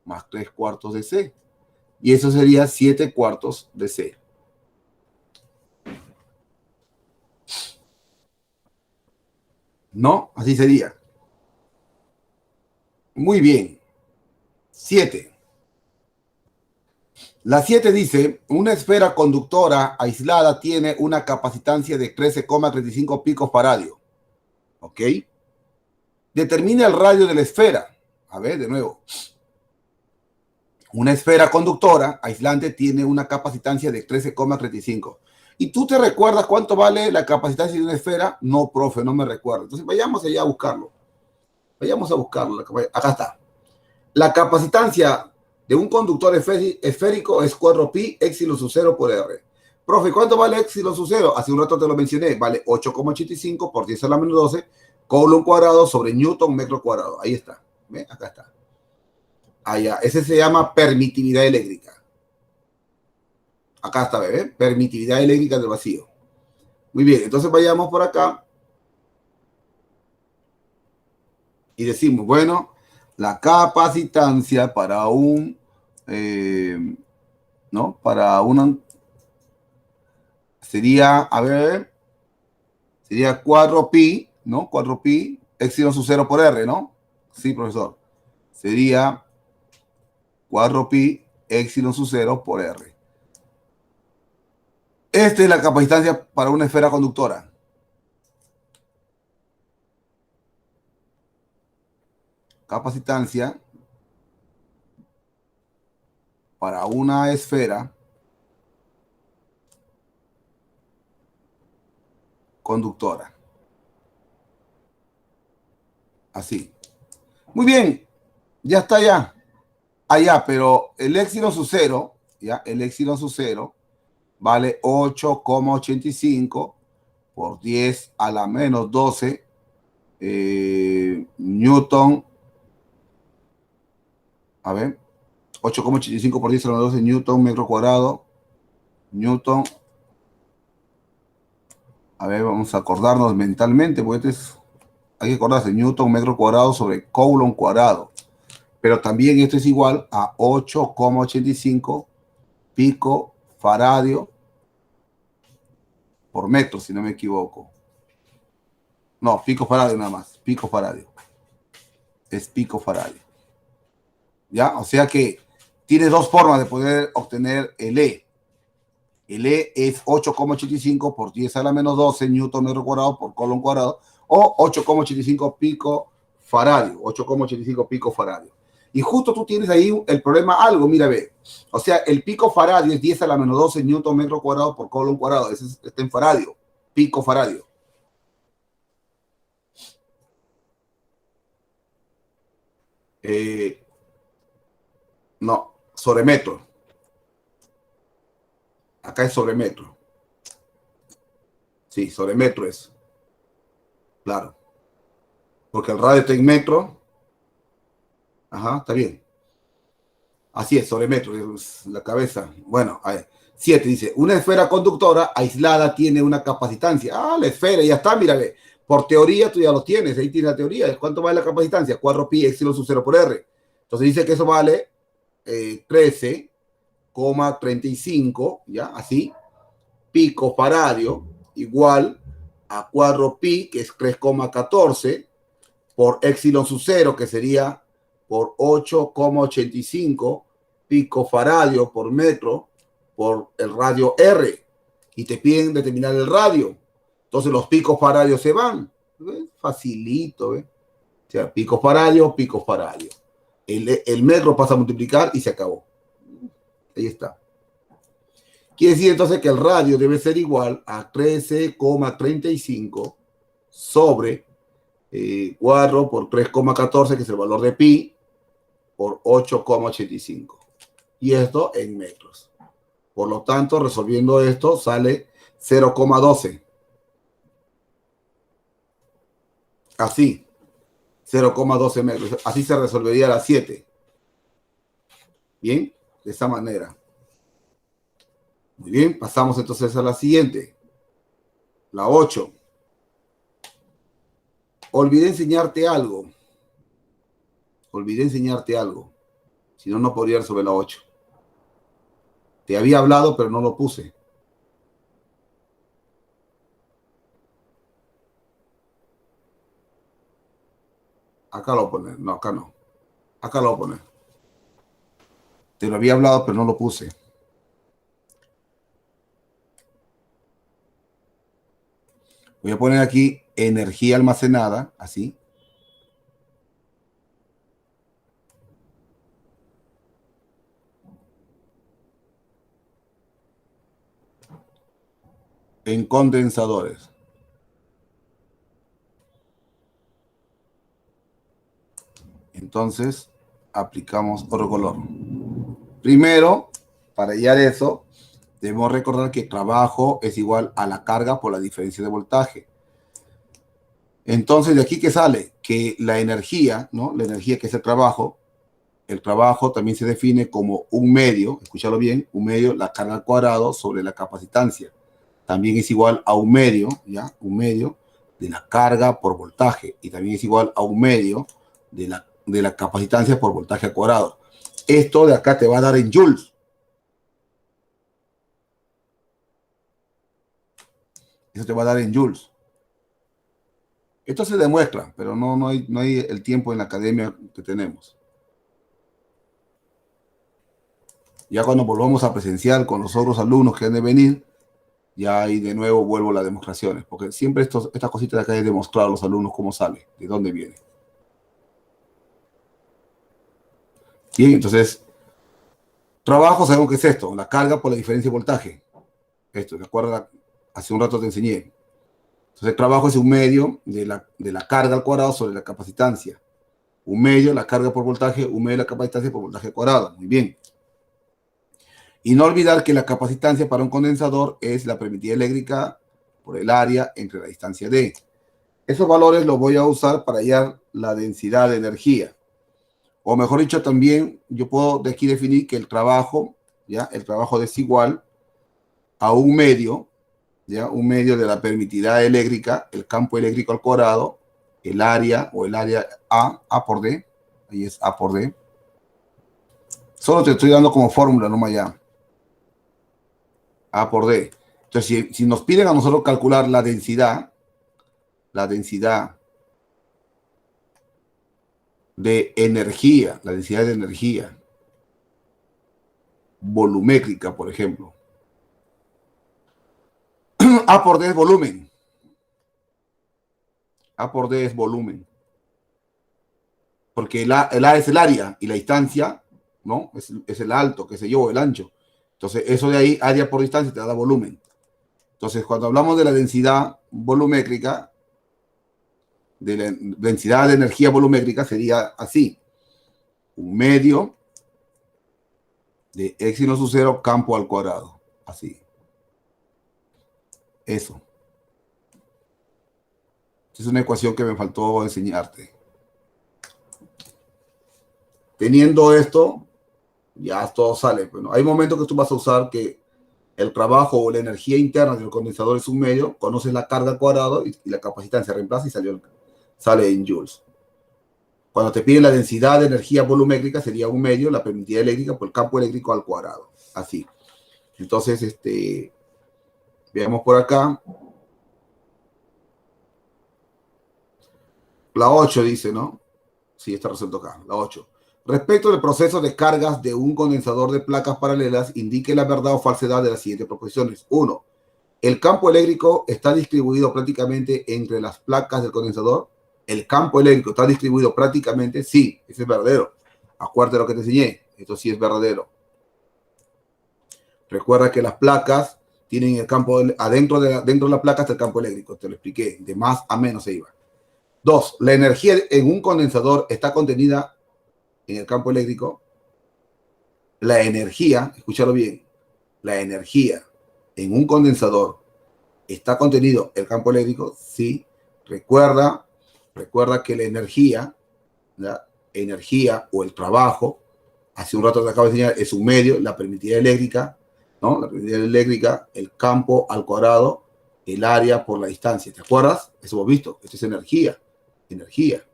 [SPEAKER 1] más 3 cuartos de C. Y eso sería 7 cuartos de C. ¿No? Así sería. Muy bien. 7. La 7 dice, una esfera conductora aislada tiene una capacitancia de 13,35 picos faradio. ¿Ok? Determina el radio de la esfera. A ver, de nuevo. Una esfera conductora aislante tiene una capacitancia de 13,35. ¿Y tú te recuerdas cuánto vale la capacitancia de una esfera? No, profe, no me recuerdo. Entonces vayamos allá a buscarlo. Vayamos a buscarlo. Acá está. La capacitancia de un conductor esférico es 4pi epsilon sub 0 por R. Profe, ¿cuánto vale epsilon sub 0? Hace un rato te lo mencioné, vale 8,85 por 10 a la menos 12 Coulomb cuadrado sobre Newton metro cuadrado. Ahí está. ¿Ve? Acá está. Allá. Ese se llama permitividad eléctrica. Acá está, ¿ve? Permitividad eléctrica del vacío. Muy bien, entonces vayamos por acá y decimos, bueno, la capacitancia para un, ¿no? Para una, sería, a ver, sería 4pi, ¿no? 4pi, epsilon sub 0 por R, ¿no? Sí, profesor. Sería 4pi, epsilon sub 0 por R. Esta es la capacitancia para una esfera conductora. Capacitancia para una esfera conductora. Así. Muy bien. Ya está ya. Allá, pero el epsilon sub 0, ¿ya? El epsilon sub 0 vale 8,85 por 10 a la menos 12 Newton. A ver, 8,85 por 10 a la menos 12 Newton metro cuadrado. Newton. A ver, vamos a acordarnos mentalmente, porque hay que acordarse, Newton metro cuadrado sobre Coulomb cuadrado. Pero también esto es igual a 8,85 pico faradio por metro, si no me equivoco. No, pico faradio nada más, pico faradio. Es pico faradio. ¿Ya? O sea que tiene dos formas de poder obtener el E. El E es 8,85 por 10 a la menos 12 Newton metro cuadrado por Coulomb cuadrado, o 8,85 pico faradio, 8,85 pico faradio. Y justo tú tienes ahí el problema algo, mira, ve. O sea, el pico faradio es 10 a la menos 12 Newton metro cuadrado por Coulomb cuadrado. Ese está en faradio, pico faradio. No, sobre metro. Acá es sobre metro. Sí, sobre metro es. Claro. Porque el radio está en metro. Ajá, está bien. Así es, sobre metro, es la cabeza. Bueno, a ver. 7 dice, una esfera conductora aislada tiene una capacitancia. Ah, la esfera, ya está, mira, ve. Por teoría tú ya lo tienes, ahí tienes la teoría. ¿Cuánto vale la capacitancia? 4pi epsilon sub 0 por R. Entonces dice que eso vale 13,35, ¿ya? Así, pico faradio igual a 4pi, que es 3,14, por epsilon sub 0, que sería por 8,85 pico faradio por metro por el radio R. Y te piden determinar el radio. Entonces los picos faradios se van. ¿Ves? Facilito, ¿ves? O sea, pico faradio, pico faradio. El metro pasa a multiplicar y se acabó. Ahí está. Quiere decir entonces que el radio debe ser igual a 13,35 sobre 4 por 3,14, que es el valor de pi, por 8,85. Y esto en metros. Por lo tanto, resolviendo esto, sale 0,12. Así, 0,12 metros. Así se resolvería la 7. Bien, de esa manera. Muy bien, pasamos entonces a la siguiente. La 8. Olvidé enseñarte algo. Olvidé enseñarte algo. Si no, no podría resolver la 8. Te había hablado, pero no lo puse. Acá lo voy a poner. No, acá no. Acá lo voy a poner. Te lo había hablado, pero no lo puse. Voy a poner aquí energía almacenada, así. En condensadores. Entonces, aplicamos otro color. Primero, para hallar eso, debemos recordar que trabajo es igual a la carga por la diferencia de voltaje. Entonces, ¿de aquí qué sale? Que la energía, ¿no? La energía que es el trabajo también se define como un medio, escúchalo bien, un medio, la carga al cuadrado sobre la capacitancia. También es igual a un medio, ¿ya? Un medio de la carga por voltaje. Y también es igual a un medio de la capacitancia por voltaje al cuadrado. Esto de acá te va a dar en joules. Eso te va a dar en joules. Esto se demuestra, pero no hay el tiempo en la academia que tenemos. Ya cuando volvamos a presenciar con los otros alumnos que han de venir, ya ahí de nuevo vuelvo a las demostraciones, porque siempre estas cositas de acá hay que demostrar a los alumnos cómo sale, de dónde viene. Bien, entonces, trabajo, sabemos qué es esto, la carga por la diferencia de voltaje. Esto, ¿de acuerdo? Hace un rato te enseñé. Entonces, el trabajo es un medio de la carga al cuadrado sobre la capacitancia. Un medio, la carga por voltaje, un medio, la capacitancia por voltaje cuadrado. Muy bien. Y no olvidar que la capacitancia para un condensador es la permitida eléctrica por el área entre la distancia D. Esos valores los voy a usar para hallar la densidad de energía. O mejor dicho, también yo puedo de aquí definir que el trabajo, ¿ya? El trabajo es igual a un medio, ¿ya? Un medio de la permitida eléctrica, el campo eléctrico al cuadrado, el área o el área A por D, ahí es A por D. Solo te estoy dando como fórmula, no más allá. A por D. Entonces, si nos piden a nosotros calcular la densidad de energía, la densidad de energía volumétrica, por ejemplo. A por D es volumen. A por D es volumen. Porque el A es el área y la distancia, ¿no? Es el alto, qué sé yo, el ancho. Entonces, eso de ahí, área por distancia, te da volumen. Entonces, cuando hablamos de la densidad volumétrica, de la densidad de energía volumétrica, sería así. Un medio de x sin su cero, campo al cuadrado. Así. Eso. Es una ecuación que me faltó enseñarte. Teniendo esto, ya todo sale. Bueno, hay momentos que tú vas a usar que el trabajo o la energía interna del condensador es un medio, conoces la carga al cuadrado y la capacitancia reemplaza y sale en joules. Cuando te piden la densidad de energía volumétrica sería un medio, la permitida eléctrica por el campo eléctrico al cuadrado. Así. Entonces, veamos por acá. La 8 dice, ¿no? Sí, está resuelto acá. La 8. Respecto del proceso de cargas de un condensador de placas paralelas, indique la verdad o falsedad de las siguientes proposiciones. 1. El campo eléctrico está distribuido prácticamente entre las placas del condensador. El campo eléctrico está distribuido prácticamente, sí, eso es verdadero. Acuérdate lo que te enseñé, esto sí es verdadero. Recuerda que las placas tienen el campo, dentro de la placa está el campo eléctrico, te lo expliqué, de más a menos se iba. 2. La energía en un condensador está contenida en el campo eléctrico. La energía, escúchalo bien, la energía en un condensador está contenido el campo eléctrico, sí. Recuerda que la energía o el trabajo, hace un rato te acabo de enseñar, es un medio, la permitida eléctrica, ¿no? La permitida eléctrica, el campo al cuadrado, el área por la distancia. ¿Te acuerdas? Eso hemos visto. Esto es energía. Energía.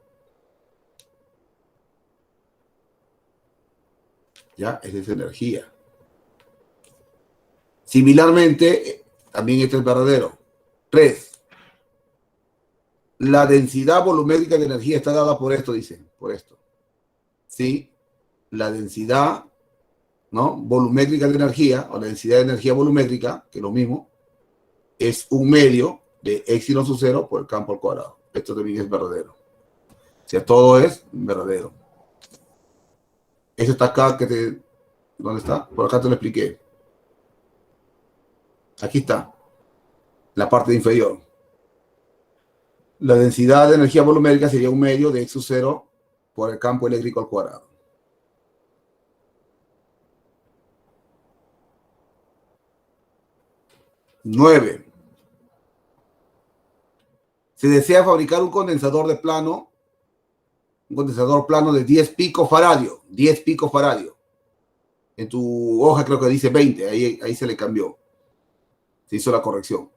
[SPEAKER 1] ¿Ya? Esa es energía. Similarmente, también esto es verdadero. 3. La densidad volumétrica de energía está dada por esto, dice, por esto. ¿Sí? La densidad, ¿no? Volumétrica de energía, o la densidad de energía volumétrica, que es lo mismo, es un medio de epsilon sub 0 por el campo al cuadrado. Esto también es verdadero. O sea, todo es verdadero. Eso está acá, ¿dónde está? Por acá te lo expliqué. Aquí está, la parte inferior. La densidad de energía volumétrica sería un medio de x sub 0 por el campo eléctrico al cuadrado. 9. Se desea fabricar un condensador plano de 10 picofaradio. 10 picofaradio. En tu hoja creo que dice 20, ahí se le cambió. Se hizo la corrección.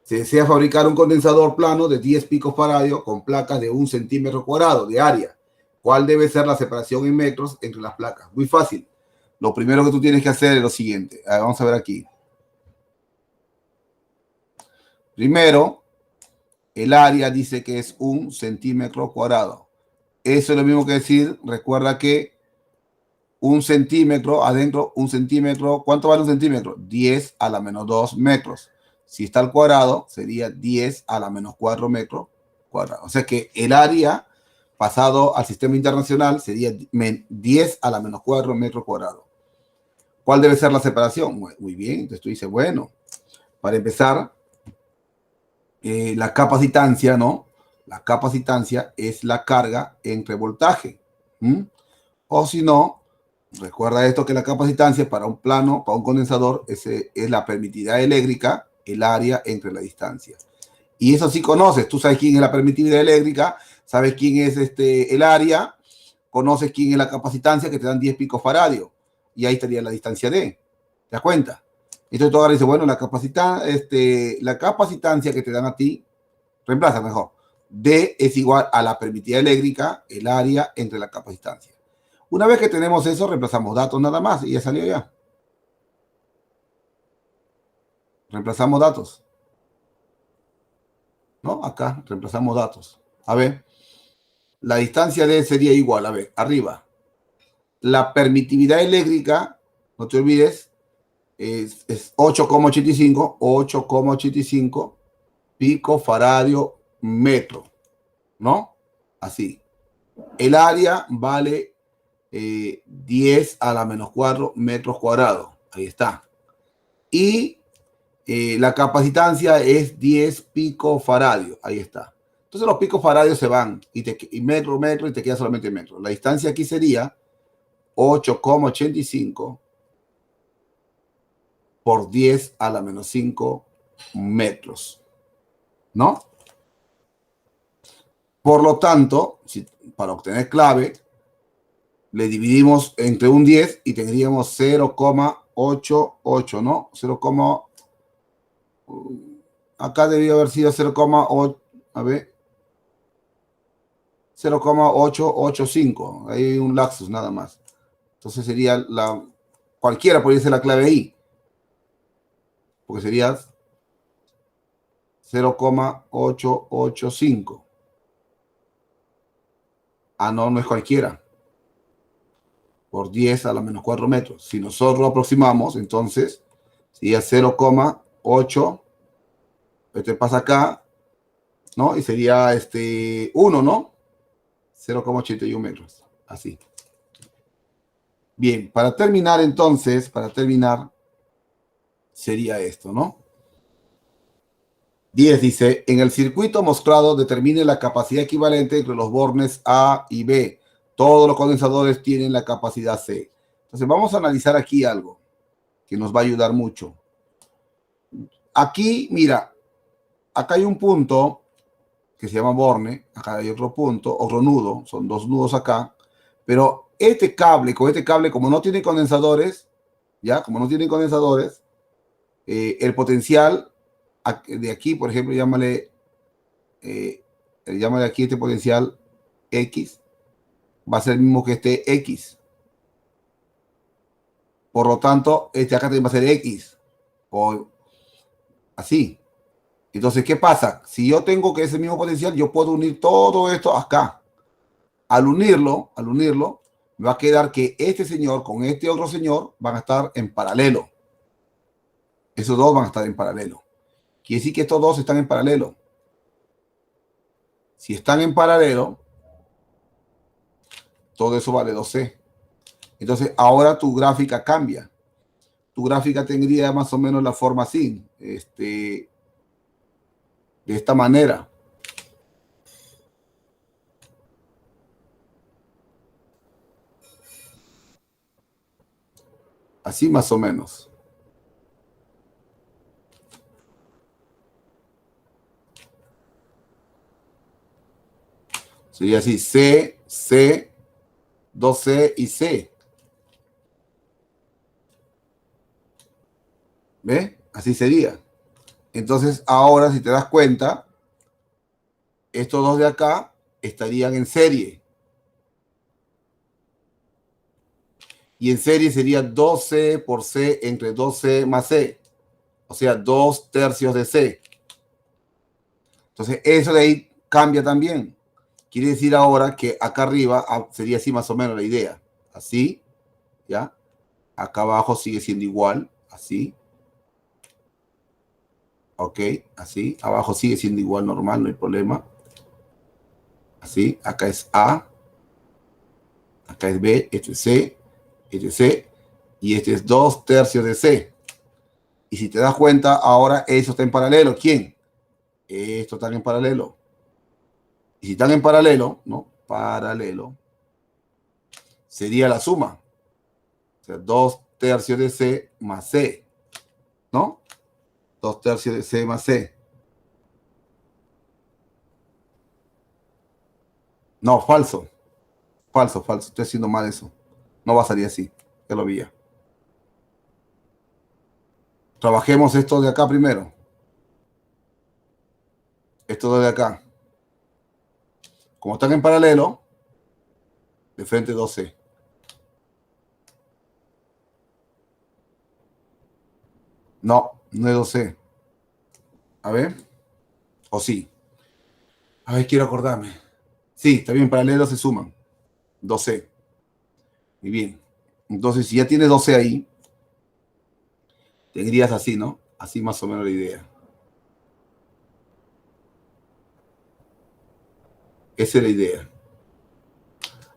[SPEAKER 1] Se desea fabricar un condensador plano de 10 picofaradio con placas de 1 centímetro cuadrado de área. ¿Cuál debe ser la separación en metros entre las placas? Muy fácil. Lo primero que tú tienes que hacer es lo siguiente. Vamos a ver aquí. Primero, el área dice que es 1 centímetro cuadrado. Eso es lo mismo que decir, recuerda que 1 centímetro, adentro 1 centímetro, ¿cuánto vale 1 centímetro? 10 a la menos 2 metros. Si está al cuadrado, sería 10 a la menos 4 metros cuadrados. O sea que el área pasado al sistema internacional sería 10 a la menos 4 metros cuadrados. ¿Cuál debe ser la separación? Muy bien, entonces tú dices, bueno, para empezar, la capacitancia, ¿no? La capacitancia es la carga entre voltaje. O si no, recuerda esto que la capacitancia para un plano, para un condensador, es la permitividad eléctrica, el área entre la distancia. Y eso sí conoces, tú sabes quién es la permitividad eléctrica, sabes quién es el área, conoces quién es la capacitancia que te dan 10 picofaradios. Y ahí estaría la distancia D. ¿Te das cuenta? Entonces tú ahora dices, bueno, la capacitancia que te dan a ti, reemplaza mejor. D es igual a la permitividad eléctrica, el área entre la capacitancia. Una vez que tenemos eso, reemplazamos datos nada más y ya salió ya. Reemplazamos datos. ¿No? Acá reemplazamos datos. A ver, la distancia D sería igual, a ver, arriba. La permitividad eléctrica, no te olvides, es 8,85 picofaradio metro, ¿no? Así. El área vale 10 a la menos 4 metros cuadrados. Ahí está. Y la capacitancia es 10 picofaradios. Ahí está. Entonces los picofaradios se van y metro, y te queda solamente metro. La distancia aquí sería 8,85 por 10 a la menos 5 metros. ¿No? Por lo tanto, para obtener clave, le dividimos entre un 10 y tendríamos 0,88, ¿no? 0, acá debió haber sido 0,8, a ver, 0,885. Ahí hay un lapsus nada más. Entonces sería cualquiera podría ser la clave ahí. Porque sería 0,885. Ah, no, no es cualquiera. Por 10 a la menos 4 metros. Si nosotros lo aproximamos, entonces sería 0,8. Este pasa acá, ¿no? Y sería 1, ¿no? 0,81 metros. Así. Bien, para terminar entonces, sería esto, ¿no? 10 dice, en el circuito mostrado determine la capacidad equivalente entre los bornes A y B. Todos los condensadores tienen la capacidad C. Entonces vamos a analizar aquí algo que nos va a ayudar mucho. Aquí, mira, acá hay un punto que se llama borne, acá hay otro punto, otro nudo, son dos nudos acá, pero con este cable, como no tiene condensadores, ya, como no tiene condensadores, el potencial de aquí, por ejemplo, llámale aquí este potencial X, va a ser el mismo que este X. Por lo tanto, este acá también va a ser X, o así. Entonces, ¿qué pasa? Si yo tengo que ese mismo potencial, yo puedo unir todo esto acá. Al unirlo, me va a quedar que este señor con este otro señor van a estar en paralelo. Esos dos van a estar en paralelo. Quiere decir que estos dos están en paralelo. Si están en paralelo, todo eso vale 2C. Entonces, ahora tu gráfica cambia. Tu gráfica tendría más o menos la forma así. De esta manera. Así más o menos. Sería así, C, C, 2C y C. ¿Ve? Así sería. Entonces, ahora, si te das cuenta, estos dos de acá estarían en serie. Y en serie sería 2C por C entre 2C más C. O sea, 2/3 de C. Entonces, eso de ahí cambia también. Quiere decir ahora que acá arriba sería así más o menos la idea. Así, ¿ya? Acá abajo sigue siendo igual, así. Ok, así. Abajo sigue siendo igual, normal, no hay problema. Así, acá es A. Acá es B, este es C, este es C. Y este es 2/3 de C. Y si te das cuenta, ahora eso está en paralelo. ¿Quién? Esto está en paralelo. Y si están en paralelo, ¿no? Paralelo. Sería la suma. O sea, 2/3 de C más C. ¿No? 2/3 de C más C. No, falso. Falso, falso. Estoy haciendo mal eso. No va a salir así. Ya lo vi ya. Trabajemos esto de acá primero. Esto de acá. Como están en paralelo, de frente 2C. No, no es 2C. A ver. O sí. A ver, quiero acordarme. Sí, está bien, paralelo se suman. 2C. Muy bien. Entonces, si ya tienes 12 ahí, tendrías así, ¿no? Así más o menos la idea. Esa es la idea.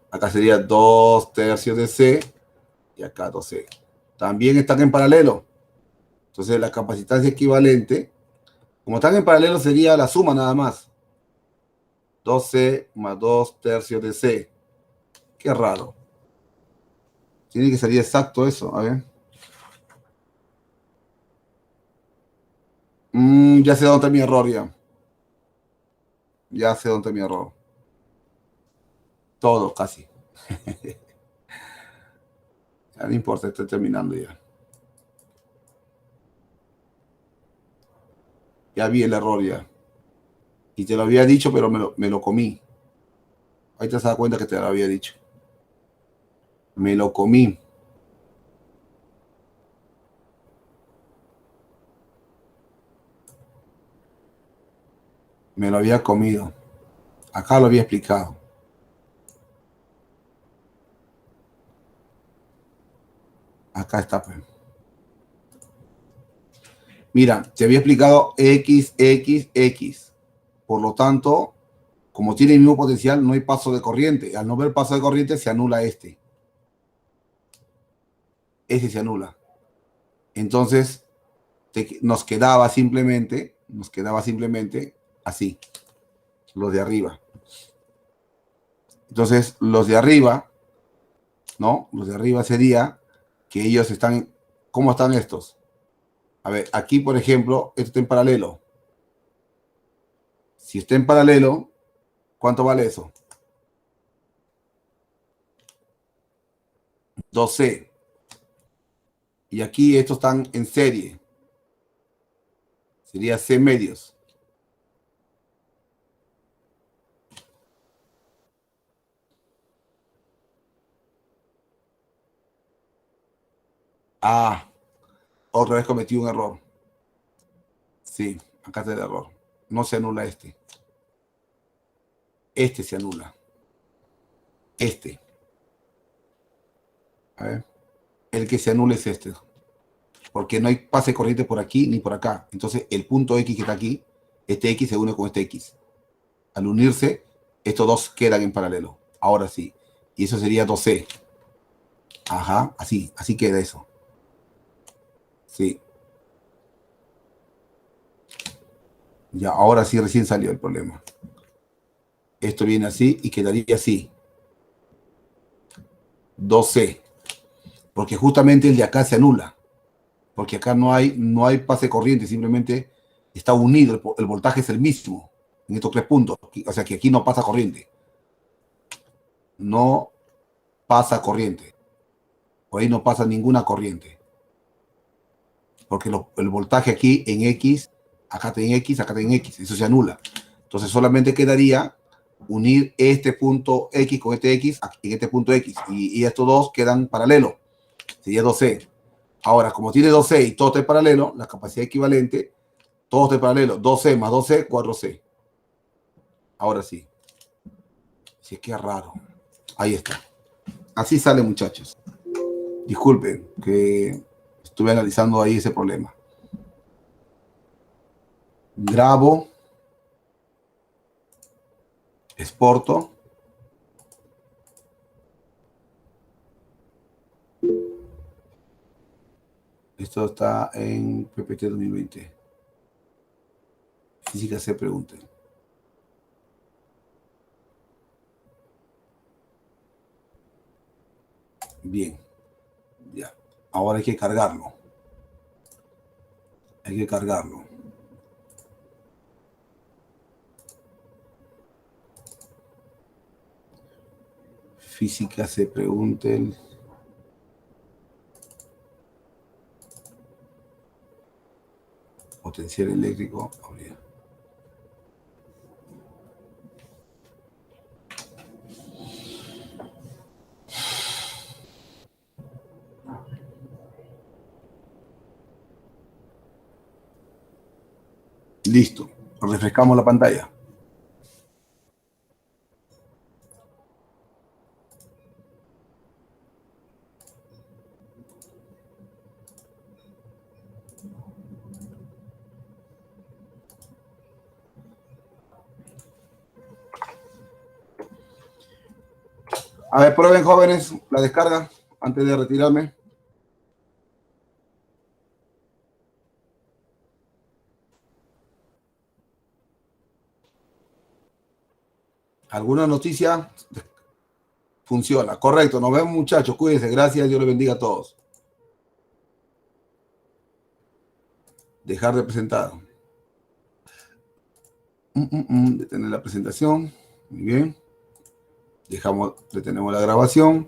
[SPEAKER 1] Acá sería 2/3 de C y acá 2C. También están en paralelo. Entonces, la capacitancia equivalente, como están en paralelo, sería la suma nada más. 2C más 2/3 de C. Qué raro. Tiene que salir exacto eso. A ver. Ya sé dónde está mi error ya. Ya sé dónde está mi error. Todo, casi. Ya no importa, estoy terminando ya. Ya vi el error ya. Y te lo había dicho, pero me lo comí. Ahí te das cuenta que te lo había dicho. Me lo comí. Me lo había comido. Acá lo había explicado. Acá está, pues. Mira, te había explicado X, X, X. Por lo tanto, como tiene el mismo potencial, no hay paso de corriente. Al no ver paso de corriente, se anula este. Ese se anula. Entonces, nos quedaba simplemente así, los de arriba. Entonces, los de arriba, ¿no? Los de arriba sería que ellos están, ¿cómo están estos? A ver, aquí, por ejemplo, esto está en paralelo. Si está en paralelo, ¿cuánto vale eso? 2C. Y aquí estos están en serie. Sería C medios. Ah, otra vez cometí un error. Sí, acá está el error. No se anula este. Este se anula. Este. A ver. El que se anula es este. Porque no hay pase corriente por aquí ni por acá. Entonces, el punto X que está aquí, este X se une con este X. Al unirse, estos dos quedan en paralelo. Ahora sí. Y eso sería 2C. Ajá, así queda eso. Sí. Ya, ahora sí recién salió el problema. Esto viene así y quedaría así. 2C. Porque justamente el de acá se anula. Porque acá no hay pase corriente, simplemente está unido, el voltaje es el mismo en estos tres puntos. O sea que aquí no pasa corriente. no pasa corriente. Por ahí no pasa ninguna corriente. Porque el voltaje aquí en X, acá está en X, acá está en X. Eso se anula. Entonces solamente quedaría unir este punto X con este X en este punto X. Y estos dos quedan paralelos. Sería 2C. Ahora, como tiene 2C y todo está en paralelo, la capacidad equivalente, todo está en paralelo. 2C más 2C, 4C. Ahora sí. Si es que es raro. Ahí está. Así sale, muchachos. Disculpen que estuve analizando ahí ese problema. Grabo. Exporto. Esto está en PPT 2020. Física se pregunten. Bien. Ya. Ahora hay que cargarlo. Hay que cargarlo. Física se pregunten. Potencial eléctrico. Listo. Refrescamos la pantalla. A ver, prueben, jóvenes, la descarga antes de retirarme. ¿Alguna noticia? Funciona. Correcto. Nos vemos, muchachos. Cuídense. Gracias. Dios les bendiga a todos. Dejar de presentar. Detener la presentación. Muy bien. Detenemos la grabación.